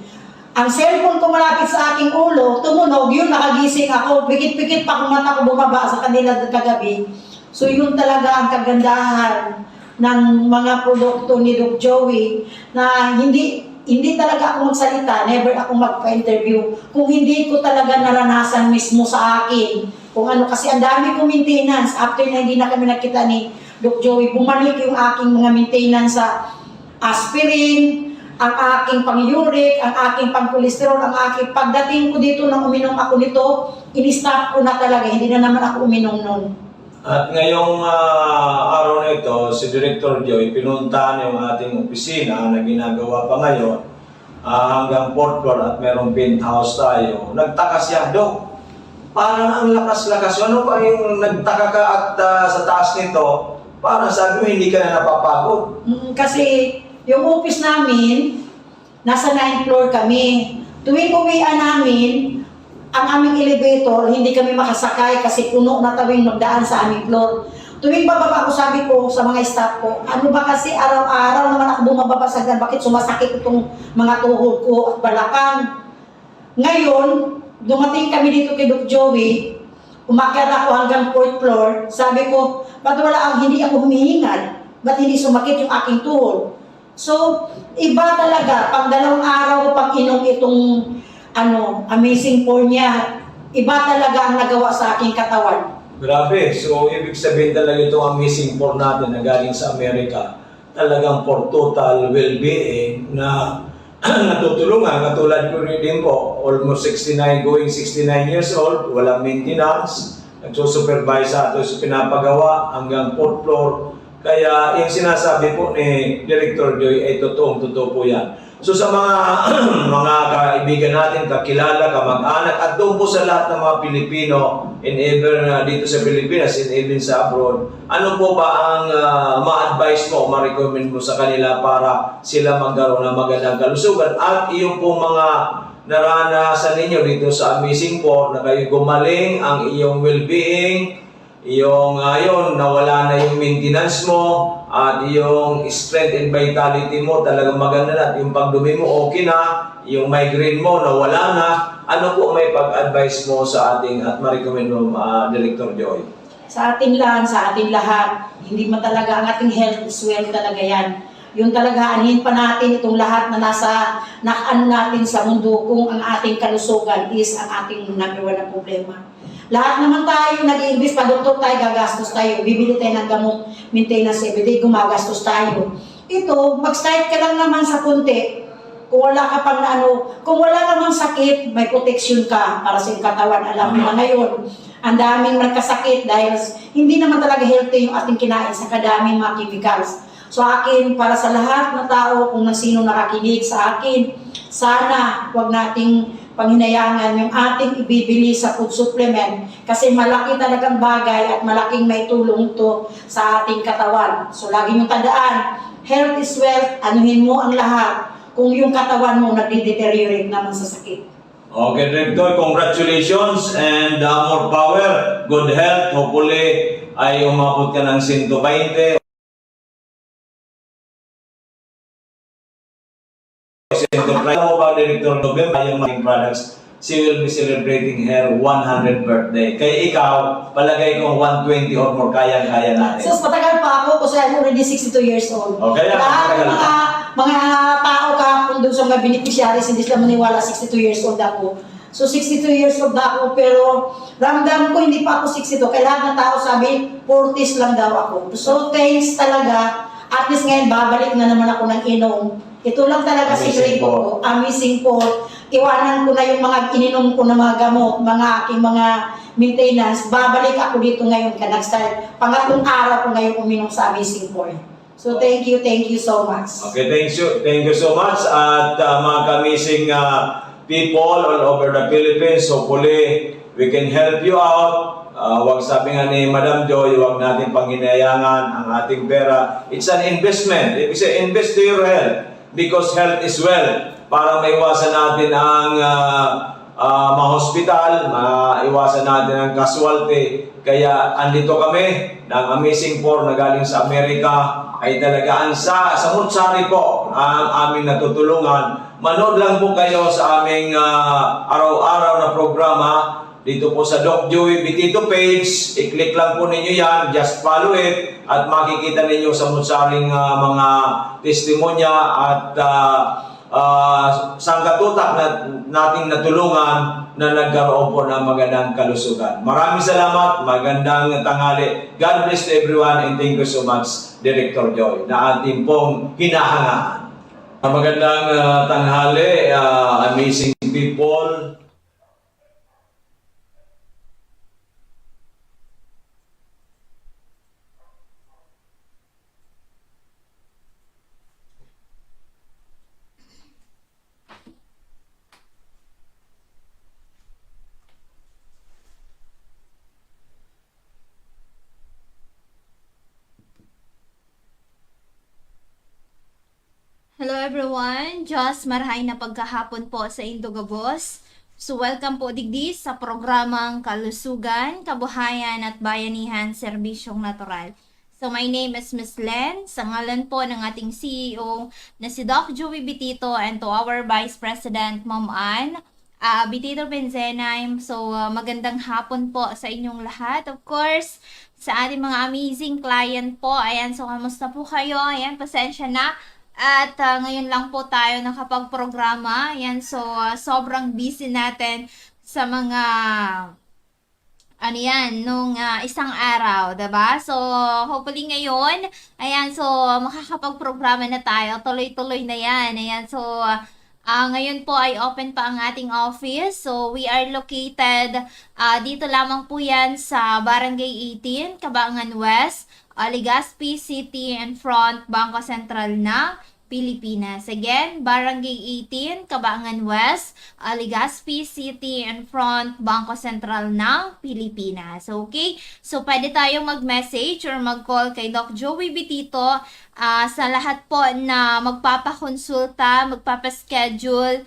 Ang cellphone ko malapit sa aking ulo, tumunog, yun, nakagising ako, pikit-pikit pa kung mata ko bumaba sa kanila kagabi. So, yun talaga ang kagandahan ng mga produkto ni Doc Joey, na hindi talaga ako magsalita, never ako magpa-interview. Kung hindi ko talaga naranasan mismo sa akin, kung ano, kasi ang dami kong maintenance, after na hindi na kami nakita ni Doc Joey, bumalik yung aking mga maintenance sa aspirin, ang aking pang-uric, ang aking pang-cholesterol, ang aking pagdating ko dito nang uminom ako nito, in-stop ko na talaga, hindi na naman ako uminom nun. At ngayong araw na ito, si Director Joy, pinuntahan yung ating opisina na ginagawa pa ngayon hanggang 4th floor at merong penthouse tayo. Nagtaka siya, Dok, parang ang lakas-lakas. Ano pa yung nagtaka ka at sa taas nito, parang sabi mo hindi ka na napapagod? Kasi yung office namin, nasa 9th floor kami. Tuwing uwian namin, ang aming elevator, hindi kami makasakay kasi puno na tawing magdaan sa aming floor. Tuwing bababa ko, sabi ko sa mga staff ko, ano ba kasi araw-araw naman ako bumababa sa hagdan, bakit sumasakit itong mga tuhod ko at balakang? Ngayon, dumating kami dito kay Doc Joey, umakyat ako hanggang 4th floor, sabi ko, ba't wala hindi ako humihingal? Ba't hindi sumakit yung aking tuhod? So, iba talaga, pang 2 araw ko pang inom itong Amazing 4 niya, iba talaga ang nagawa sa aking katawan. Grabe. So, ibig sabihin talaga itong Amazing 4 natin na galing sa Amerika, talagang for total well-being na natutulungan. Katulad ko rin din po, almost 69, going 69 years old, walang maintenance, nagsusupervise sa ito, pinapagawa hanggang 4th floor. Kaya yung sinasabi po ni Director Joy ay totoo po yan. So sa mga kaibigan natin, kakilala, kamag-anak, at doon po sa lahat ng mga Pilipino, and ever dito sa Pilipinas, and even sa abroad, ano po ba ang ma-advise mo, ma-recommend mo sa kanila para sila magkaroon ng magandang kalusugan? At yung po mga naranasan ninyo dito sa Amazing 4 na kayo gumaling, ang iyong well-being, yun, nawala na yung maintenance mo at yung strength and vitality mo talagang maganda na. At yung pagdumi mo okay na, yung migraine mo nawala na. Ano po may pag-advise mo sa ating at ma-recommend mo, Director Joy? Sa atin lang, sa ating lahat, hindi man talaga ang ating health is wealth talaga yan. Yung talaga, anhin pa natin itong lahat na nasa nakaan natin sa mundo kung ang ating kalusugan is ang ating number one na problema. Lahat naman tayo nag-i-invest pa, doktor tayo, gagastos tayo, bibili tayo ng gamot, maintenance everyday, gumagastos tayo. Ito, mag-start ka lang naman sa konti. Kung wala ka pang kung wala namang sakit, may protection ka para sa iyong katawan. Alam mo na ngayon, ang daming nagkasakit dahil hindi naman talaga healthy yung ating kinain sa kadaming mga chemicals. So akin, para sa lahat na tao, kung sino nakakinig sa akin, sana wag nating panghinayangan yung ating ibibili sa food supplement kasi malaki talagang bagay at malaking may tulong to sa ating katawan. So lagi nyo tandaan, health is wealth, anuhin mo ang lahat kung yung katawan mo nagde-deteriorate naman sa sakit. Okay, Director, congratulations and more power, good health. Hopefully ay umabot ka ng 120. Alam mo ba, Director, November yung making products, she will be celebrating her 100th birthday. Kaya ikaw, palagay ko 120 or more, kaya-kaya natin. So matagal pa ako kasi I'm already 62 years old. Okay, Lahat ng matagal mga tao kahapon doon sa mga beneficiaries, hindi sila maniwala 62 years old ako. So 62 years old na ako, pero ramdam ko hindi pa ako 62. Kaya lahat ng tao sabi, 40s lang daw ako. So thanks talaga. At least ngayon, babalik na naman ako ng inom. Ito lang talaga secret ko. Amazing po. Iwanan ko na yung mga ininom ko na mga gamot, mga aking mga maintenance. Babalik ako dito ngayon ka nag-start. Pangatlong araw ko ngayon uminom sa Amazing Point. So thank you so much. Okay, thank you so much. At mga kamising people all over the Philippines, hopefully we can help you out. Wag sabi nga ni Madam Joy, wag natin panghinayangan ang ating pera. It's an investment. If say invest to your health because health is wealth. Para maiwasan natin ang ma-hospital, maiwasan natin ang casualty. Kaya andito kami ng Amazing Four na galing sa Amerika ay talagaan sa Mutsari po ang aming natutulungan. Manood lang po kayo sa aming araw-araw na programa dito po sa Doc Joey Bitito page. I-click lang po ninyo yan, just follow it at makikita ninyo sa Mutsaring mga testimonya at sangkatutak na nating natulungan na nagkaroon po ng magandang kalusugan. Maraming salamat, magandang tanghali. God bless to everyone and thank you so much, Director Joy, na ating pong hinahangaan. Magandang tanghali, amazing people. Hello everyone! Diyos marahay na pagkahapon po sa Indogabos. So welcome po digdi sa programang Kalusugan, Kabuhayan at Bayanihan Serbisyong Natural. So my name is Miss Len, sa ngalan po ng ating CEO na si Doc Joey Bitito and to our Vice President Ma'am Ann Bitito Benzenaim. So magandang hapon po sa inyong lahat. Of course, sa ating mga amazing client po. Ayan, so kamusta po kayo? Ayan, pasensya na. At ngayon lang po tayo nakapag-programa. Ayan, so sobrang busy natin sa mga nung isang araw, diba? So hopefully ngayon, ayan, so makakapag-programa na tayo. Tuloy-tuloy na yan. Ayan, so ngayon po ay open pa ang ating office. So we are located dito lamang po yan sa Barangay 18, Cabangan West, Legazpi City and front Bangko Sentral na. Pilipinas. Again, Barangay 18, Cabangan West, Legazpi City, and front Bangko Sentral ng Pilipinas. Okay? So, pwede tayong mag-message or mag-call kay Doc Joey Bitito sa lahat po na magpapakonsulta, magpapaschedule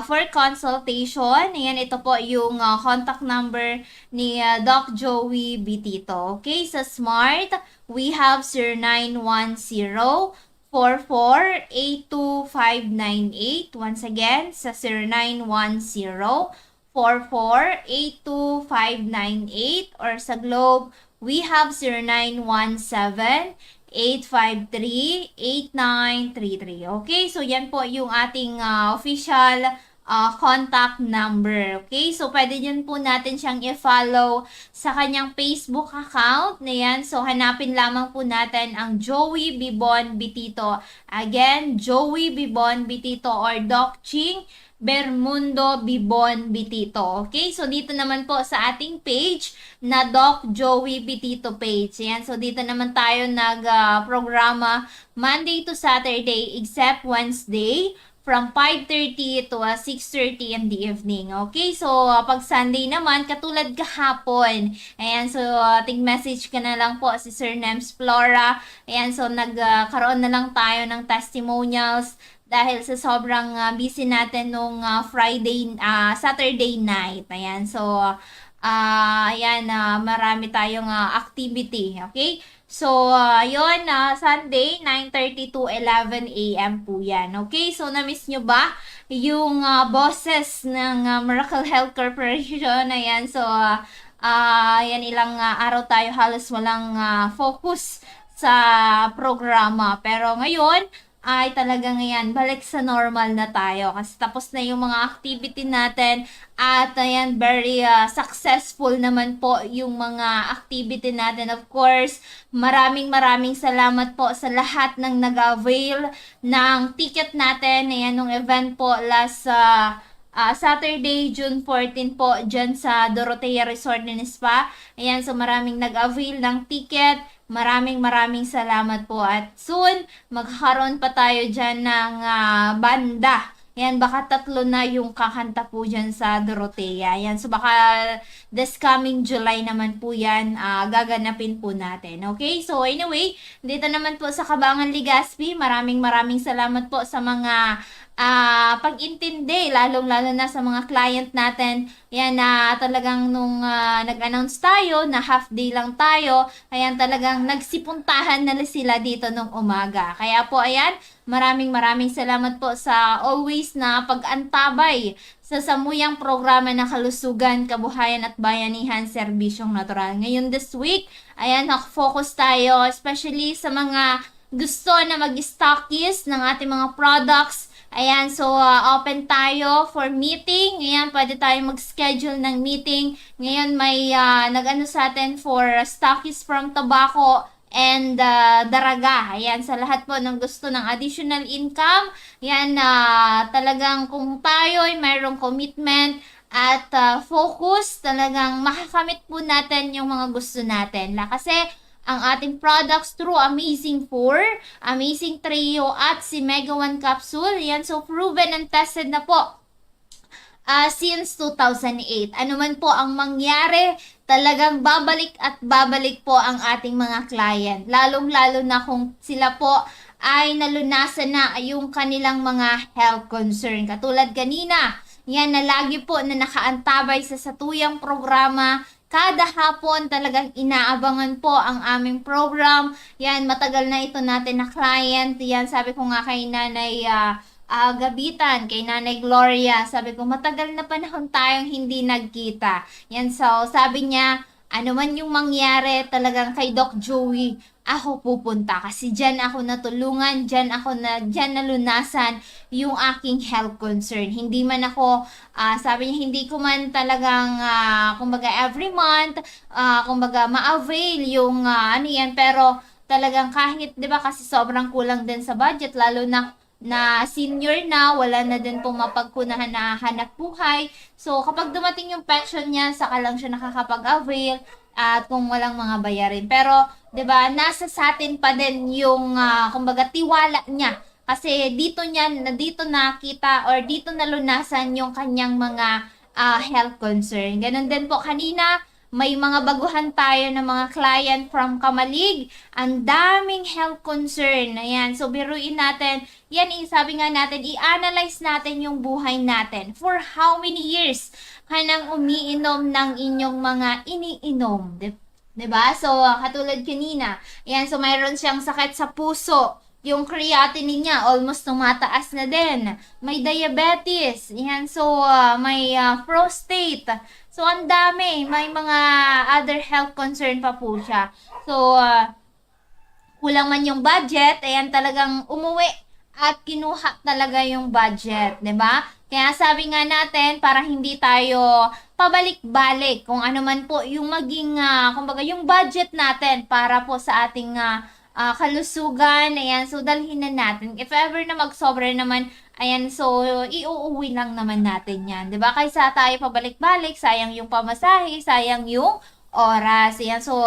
for consultation. Ayan, ito po yung contact number ni Doc Joey Bitito. Okay? Sa Smart, we have 0910 44-82598. Once again, sa 0910-44-82598. Or sa Globe, we have 0917-853-8933. Okay, so yan po yung ating official contact number. Okay, so pwede din po natin siyang i-follow sa kanyang Facebook account na yan. So hanapin lamang po natin ang Joey Bibon Bitito. Again, Joey Bibon Bitito or Doc Ching Bermundo Bibon Bitito. Okay, so dito naman po sa ating page na Doc Joey Bitito page. Ayan, so dito naman tayo nag-programa Monday to Saturday except Wednesday from 5:30 to 6:30 in the evening. Okay, so pag Sunday naman, katulad kahapon. Ayan, so ating message ka na lang po si Sir Nems Flora. Ayan, so nagkaroon na lang tayo ng testimonials dahil sa sobrang busy natin nung Saturday night. Ayan, so ayan, marami tayong activity. Okay? So, yun, Sunday, 9:30 to 11 a.m. po yan. Okay? So, na-miss nyo ba yung bosses ng Miracle Health Corporation? Ayan, so, yan, ilang araw tayo halos walang focus sa programa. Pero ngayon, ay talagang yan, balik sa normal na tayo. Kasi tapos na yung mga activity natin at ayan, very successful naman po yung mga activity natin. Of course, maraming salamat po sa lahat ng nag-avail ng ticket natin. Ayan, nung event po last Saturday, June 14 po, dyan sa Dorotea Resort and Spa. Ayan, so maraming nag-avail ng ticket. Maraming salamat po. At soon, magkakaroon pa tayo dyan ng banda. Yan, baka 3 na yung kakanta po dyan sa Dorotea. Yan, so baka this coming July naman po yan, gaganapin po natin. Okay, so anyway, dito naman po sa Cabangan, Legazpi, maraming salamat po sa mga pag-intindi, lalong-lalo na sa mga client natin. Yan, na talagang nung nag-announce tayo na half day lang tayo, ayan, talagang nagsipuntahan na sila dito nung umaga. Kaya po, ayan, maraming salamat po sa always na pag-antabay sa samuyang programa ng kalusugan, kabuhayan at bayanihan, serbisyong natural. Ngayon this week, ayan, nakafocus tayo especially sa mga gusto na mag-stockies ng ating mga products. Ayan, so open tayo for meeting. Ayan, pwede tayo mag-schedule ng meeting. Ngayon may nag-ano sa atin for stockies from tobacco and daraga. Ayan, sa lahat po ng gusto ng additional income. Ayan, talagang kung tayo ay mayroong commitment at focus, talagang makakamit po natin yung mga gusto natin. Kasi ang ating products through Amazing 4, Amazing Trio at si Mega 1 Capsule. Yan, so proven and tested na po since 2008. Ano man po ang mangyari, talagang babalik at babalik po ang ating mga client. Lalong-lalo na kung sila po ay nalunasan na yung kanilang mga health concern. Katulad kanina, yan na lagi po na nakaantabay sa satuyang programa. Kada hapon talagang inaabangan po ang aming program. Yan, matagal na ito natin na client. Yan, sabi ko nga kay Nanay Gabitan, kay Nanay Gloria, sabi ko matagal na panahon tayong hindi nagkita. Yan, so sabi niya, ano man yung mangyari, talagang kay Doc Joey, ako pupunta. Kasi dyan ako natulungan, dyan nalunasan yung aking health concern. Hindi man ako, sabi niya, hindi ko man talagang, kumbaga every month, kumbaga ma-avail yung, ano yan, pero talagang kahit, di ba, kasi sobrang kulang din sa budget, lalo na senior na, wala na din pong mapagkunahan na hanap buhay. So, kapag dumating yung pension niya, saka lang siya nakakapag-avail at kung walang mga bayarin. Pero, 'di ba, nasa sa atin pa din yung kumbaga tiwala niya Kasi dito nakita or dito nalunasan yung kanyang mga health concern. Ganun din po kanina, may mga baguhan tayo ng mga client from Kamalig. Ang daming health concern. Ayan. So, biruin natin. Yan, sabi nga natin, i-analyze natin yung buhay natin. For how many years ka nang umiinom ng inyong mga iniinom? Diba? So, katulad kanina. Ayan. So, mayroon siyang sakit sa puso. Yung creatinine niya, almost tumataas na din. May diabetes. Ayan. So, may prostate. So, ang dami. May mga other health concern pa po siya. So, kulang man yung budget, ayan talagang umuwi at kinuha talaga yung budget, 'di ba? Kaya sabi nga natin, para hindi tayo pabalik-balik kung ano man po yung maging, kumbaga yung budget natin para po sa ating kalusugan, ayan, so dalhin na natin. If ever na magsobra naman, ayan, so iuuwi lang naman natin yan, 'di ba? Kaysa tayo pabalik-balik, sayang yung pamasahe, sayang yung oras, ayan, so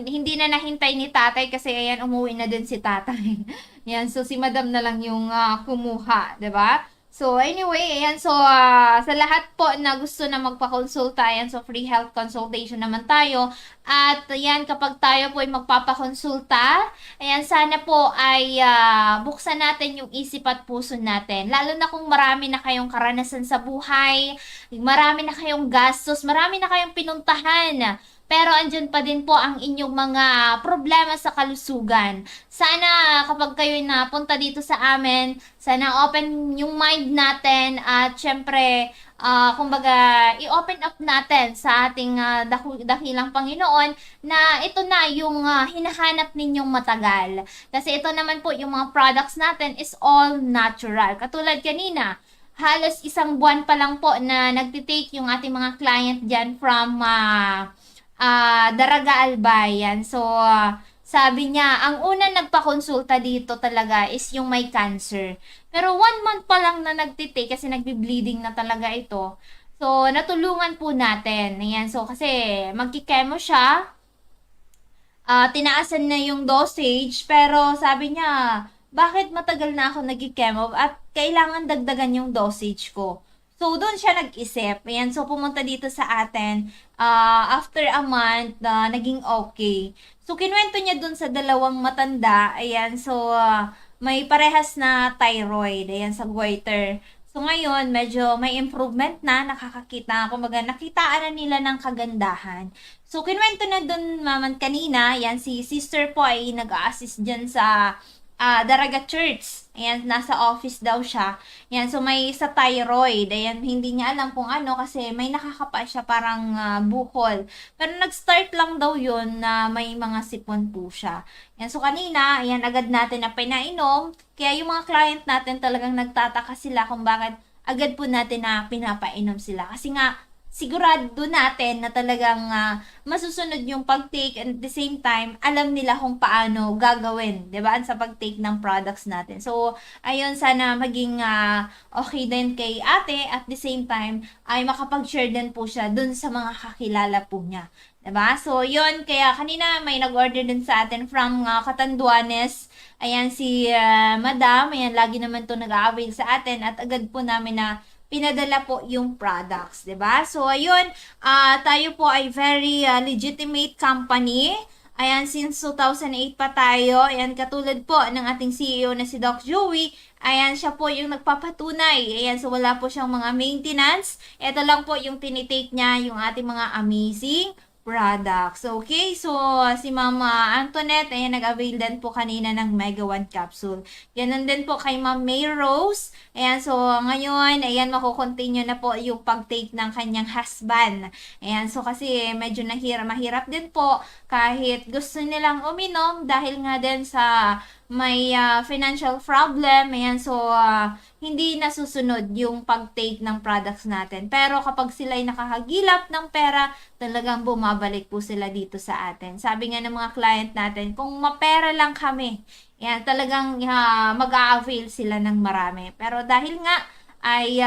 hindi na nahintay ni tatay kasi ayan, umuwi na din si tatay. Ayan, so si madam na lang yung kumuha, 'di ba? So, anyway, ayan, so, sa lahat po na gusto na magpakonsulta, ayan, so, free health consultation naman tayo. At, ayan, kapag tayo po ay magpapakonsulta, ayan, sana po ay buksan natin yung isip at puso natin. Lalo na kung marami na kayong karanasan sa buhay, marami na kayong gastos, marami na kayong pinuntahan. Pero andyan pa din po ang inyong mga problema sa kalusugan. Sana kapag kayo napunta dito sa amin, sana open yung mind natin at syempre, kumbaga, i-open up natin sa ating dakilang Panginoon na ito na yung hinahanap ninyong matagal. Kasi ito naman po, yung mga products natin is all natural. Katulad kanina, halos 1 buwan pa lang po na nagtitake yung ating mga client dyan from Daraga Albay. Yan. So, sabi niya, ang unang nagpakonsulta dito talaga is yung may cancer. Pero 1 month pa lang na nagtitake kasi nagbi-bleeding na talaga ito. So, natulungan po natin. Ayan. So, kasi magkikemo siya. Tinaasan na yung dosage. Pero sabi niya, bakit matagal na ako nagkikemo at kailangan dagdagan yung dosage ko? So, doon siya nag-isip. Ayan, so pumunta dito sa atin. After a month, naging okay. So, kinuwento niya doon sa 2 matanda. Ayan, so may parehas na thyroid. Ayan, sa goiter. So, ngayon, medyo may improvement na. Nakakakita. Kumbaga, nakitaan na nila ng kagandahan. So, kinuwento na doon naman kanina. Ayan, si sister po ay nag-a-assist dyan sa Daraga Church. Ayan, nasa office daw siya. Ayan, so may sa thyroid. Ayan, hindi niya alam kung ano kasi may nakakapa siya parang buhol. Pero nag-start lang daw yun na may mga sipon po siya. Ayan, so kanina, ayan, agad natin na pinainom. Kaya yung mga client natin talagang nagtataka sila kung bakit agad po natin na pinapainom sila. Kasi nga, sigurado natin na talagang masusunod yung pag-take and at the same time, alam nila kung paano gagawin, 'di ba? Sa pag-take ng products natin. So, ayun, sana maging okay din kay ate at the same time ay makapag-share din po siya dun sa mga kakilala po niya. 'Di ba? So, yun, kaya kanina may nag-order din sa atin from Catanduanes. Ayan si Madam, ayan, lagi naman 'to nag-a-avail sa atin at agad po namin na pinadala po yung products, 'di ba? So ayun, tayo po ay very legitimate company. Ayan, since 2008 pa tayo. Ayan, katulad po ng ating CEO na si Doc Joey. Ayan, siya po yung nagpapatunay. Ayan, so wala po siyang mga maintenance. Ito lang po yung tinitake niya, yung ating mga amazing products. Okay, so si Mama Antoinette, ayan, nag-avail din po kanina ng Mega 1 capsule. Ganun din po kay Ma'am May Rose. Ayan, so ngayon, ayan, makukontinue na po yung pag-take ng kanyang husband. Ayan, so kasi medyo mahirap din po kahit gusto nilang uminom dahil nga din sa may financial problem. Ayan, so hindi nasusunod yung pag-take ng products natin. Pero kapag sila ay nakakagilap ng pera, talagang bumabalik po sila dito sa atin. Sabi nga ng mga client natin, kung mapera lang kami, yan, talagang mag-a-avail sila ng marami. Pero dahil nga ay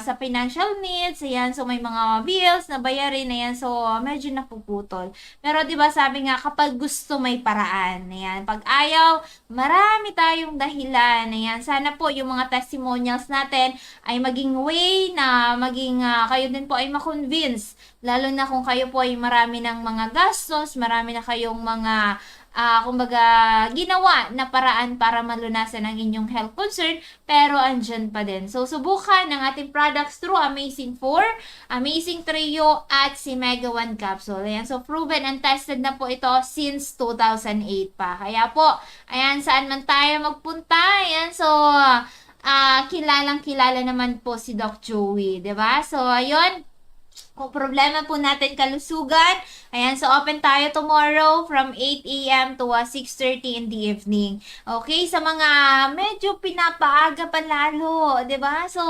sa financial needs, ayan, so may mga bills na bayarin, ayan, so medyo napuputol. Pero 'di ba sabi nga kapag gusto may paraan, ayan, pag ayaw, marami tayong dahilan, ayan. Sana po yung mga testimonials natin ay maging way na maging kayo din po ay ma-convince, lalo na kung kayo po ay marami ng mga gastos, marami na kayong mga kumbaga, ginawa na paraan para malunasan ang inyong health concern, pero andyan pa din. So, subukan ng ating products through Amazing 4, Amazing Trio, at si Mega One Capsule. Ayan, so proven and tested na po ito since 2008 pa. Kaya po, ayan, saan man tayo magpunta, ayan, so, kilalang kilala naman po si Doc Joey, 'di ba? So, ayun, kung problema po natin kalusugan, ayan, so open tayo tomorrow from 8 a.m. to 6:30 in the evening. Okay, sa mga medyo pinapaaga pa lalo, 'di ba? So,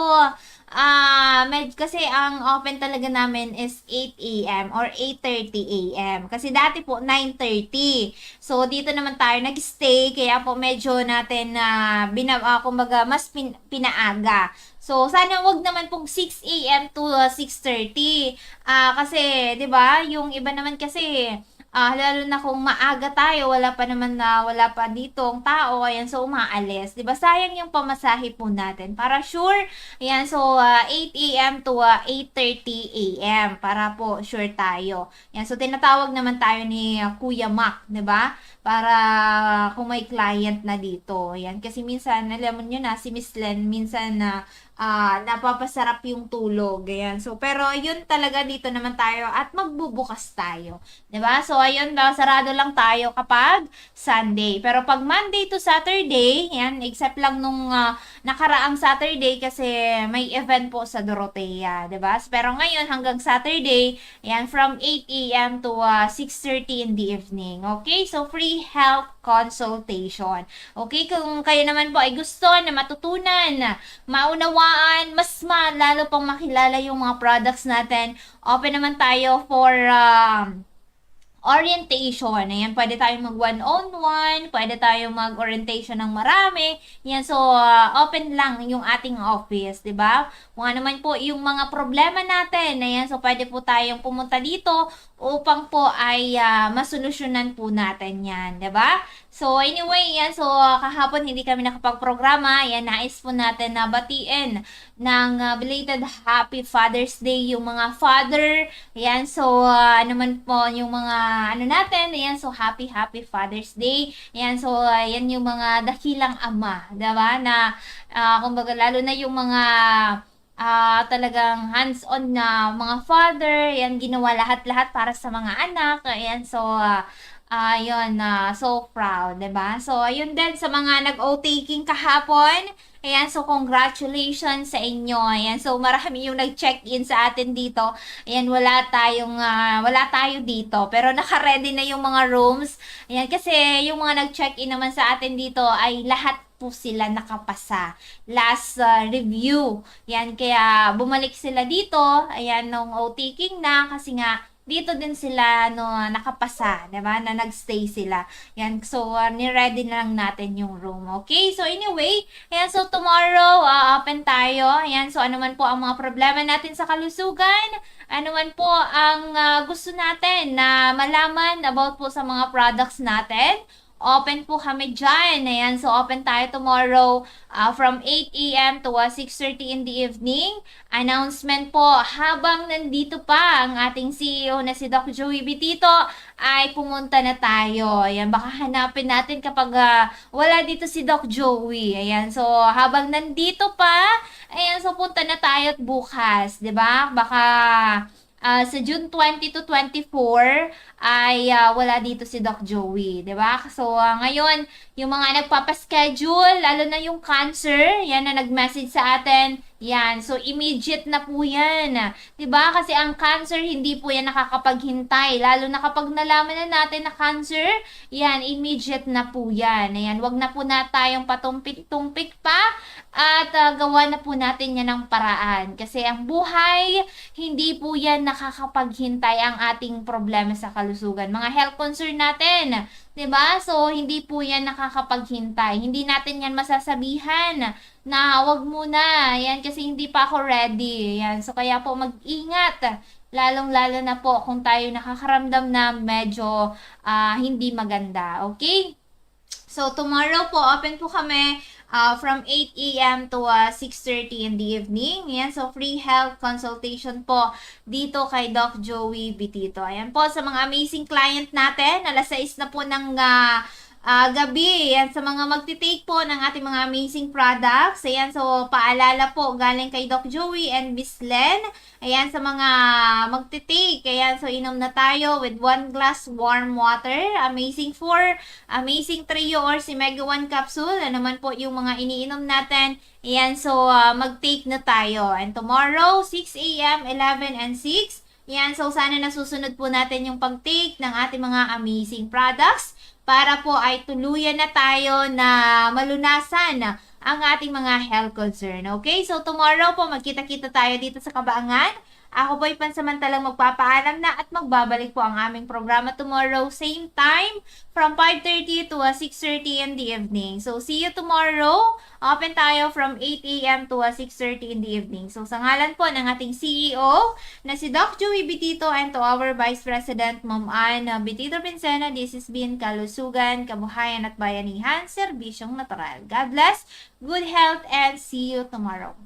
kasi ang open talaga namin is 8 a.m. or 8:30 a.m. Kasi dati po 9:30. So, dito naman tayo nag-stay, kaya po medyo natin kumbaga mas pinaaga. So, sana wag naman pong 6 a.m. to 6:30. Kasi, 'di ba, yung iba naman kasi lalo na kung maaga tayo, wala pa dito ang tao, ayan, so umaalis. 'Di ba? Sayang yung pamasahe po natin. Para sure, ayan, so 8 a.m. to 8:30 a.m. para po sure tayo. Ayan, so tinatawag naman tayo ni Kuya Mac, 'di ba? Para kung may client na dito. Ayan, kasi minsan, alam niyo na, si Miss Len, minsan napapasarap yung tulog. Ayan. So, pero yun talaga dito naman tayo at magbubukas tayo. 'Di ba? So, ayun, sarado lang tayo kapag Sunday. Pero pag Monday to Saturday, yan, except lang nung nakaraang Saturday kasi may event po sa Dorotea. 'Di ba? Pero ngayon hanggang Saturday, yan, from 8 a.m. to 6:30 in the evening. Okay? So, free health consultation. Okay? Kung kayo naman po ay gusto na matutunan, maunawaan, lalo pang makilala yung mga products natin, open naman tayo for orientation. Ayan, pwede tayong mag one-on-one, pwede tayong mag-orientation ng marami. Yan, so open lang yung ating office, 'di ba? Kung ano naman po yung mga problema natin, ayan, so pwede po tayong pumunta dito upang po ay masolusyonan po natin 'yan, 'di ba? So anyway, yan, so kahapon hindi kami nakapagprograma. Yan, nais po natin na batiin ng belated Happy Father's Day yung mga father. Yan, so naman po yung mga natin, ayan, so happy Father's Day. Ayan, so yan yung mga dakilang ama, 'di ba? Na kumbaga lalo na yung mga talagang hands-on na mga father, yan, ginawa lahat-lahat para sa mga anak. Ayan, so ayun, so proud, 'di ba? So ayun din sa mga nag-o-taking kahapon. Ayan, so congratulations sa inyo. Ayan, so marami yung nag-check-in sa atin dito. Ayan, wala tayo dito, pero naka-ready na yung mga rooms. Ayan, kasi yung mga nag-check-in naman sa atin dito ay lahat po sila nakapasa. Last review. Ayan, kaya bumalik sila dito. Ayan, nung o-taking na kasi nga dito din sila nakapasa, 'di ba? Na nagstay sila. Yan, so ni-ready na lang natin yung room. Okay? So anyway, ayan, so tomorrow open tayo. Ayan, so ano man po ang mga problema natin sa kalusugan, ano man po ang gusto natin na malaman about po sa mga products natin, open po kami dyan. Ayan, so open tayo tomorrow from 8 a.m. to 6:30 in the evening. Announcement po, habang nandito pa ang ating CEO na si Doc Joey Bitito, ay pumunta na tayo. Ayan, baka hanapin natin kapag wala dito si Doc Joey. Ayan, so habang nandito pa, ayan, so punta na tayo at bukas, 'di ba? Baka sa June 20 to 24 ay wala dito si Doc Joey, 'di ba? So ngayon, yung mga nagpapa-schedule, lalo na yung cancer, yan na nag-message sa atin. Yan, so immediate na po yan. 'Di ba? Kasi ang cancer hindi po yan nakakapaghintay, lalo na kapag nalaman na natin na cancer, yan, immediate na po yan. Ayan, wag na po na tayong patumpik-tumpik pa at gawa na po natin yan ng paraan. Kasi ang buhay, hindi po yan nakakapaghintay ang ating problema sa kalusugan. kalusugan. Mga health concern natin, 'di ba? So hindi po 'yan nakakapaghintay. Hindi natin 'yan masasabihan na wag muna. Yan kasi hindi pa ako ready. Yan. So kaya po mag-ingat. Lalong-lalo na po kung tayo nakakaramdam na medyo hindi maganda. Okay? So tomorrow po open po kami from 8 a.m. to 6:30 in the evening. Yan, so free health consultation po dito kay Doc Joey Bitito. Ayan po, sa mga amazing client natin, alas 6 na po ng gabi. Ayan, sa mga magtitake po ng ating mga amazing products. Ayan, so paalala po galing kay Doc Joey and Miss Len. Ayan, sa mga magtitake. Ayan, so inom na tayo with 1 glass warm water. Amazing 4, amazing trio or si Mega 1 capsule. Ano naman po yung mga iniinom natin. Ayan, so mag-take na tayo. And tomorrow, 6 a.m., 11 and 6. Ayan, so sana nasusunod po natin yung pag-take ng ating mga amazing products para po ay tuluyan na tayo na malunasan ang ating mga health concern. Okay? So tomorrow po magkita-kita tayo dito sa Kabaangan. Ako po'y pansamantalang magpapaalam na at magbabalik po ang aming programa tomorrow, same time, from 5:30 to 6:30 in the evening. So, see you tomorrow. Open tayo from 8 a.m. to 6:30 in the evening. So, sa ngalan po ng ating CEO na si Doc Joey Bitito and to our Vice President, Ma'am Ann Bitito Pincena, this has been Kalusugan, Kabuhayan at Bayanihan, Serbisyong Natural. God bless, good health, and see you tomorrow.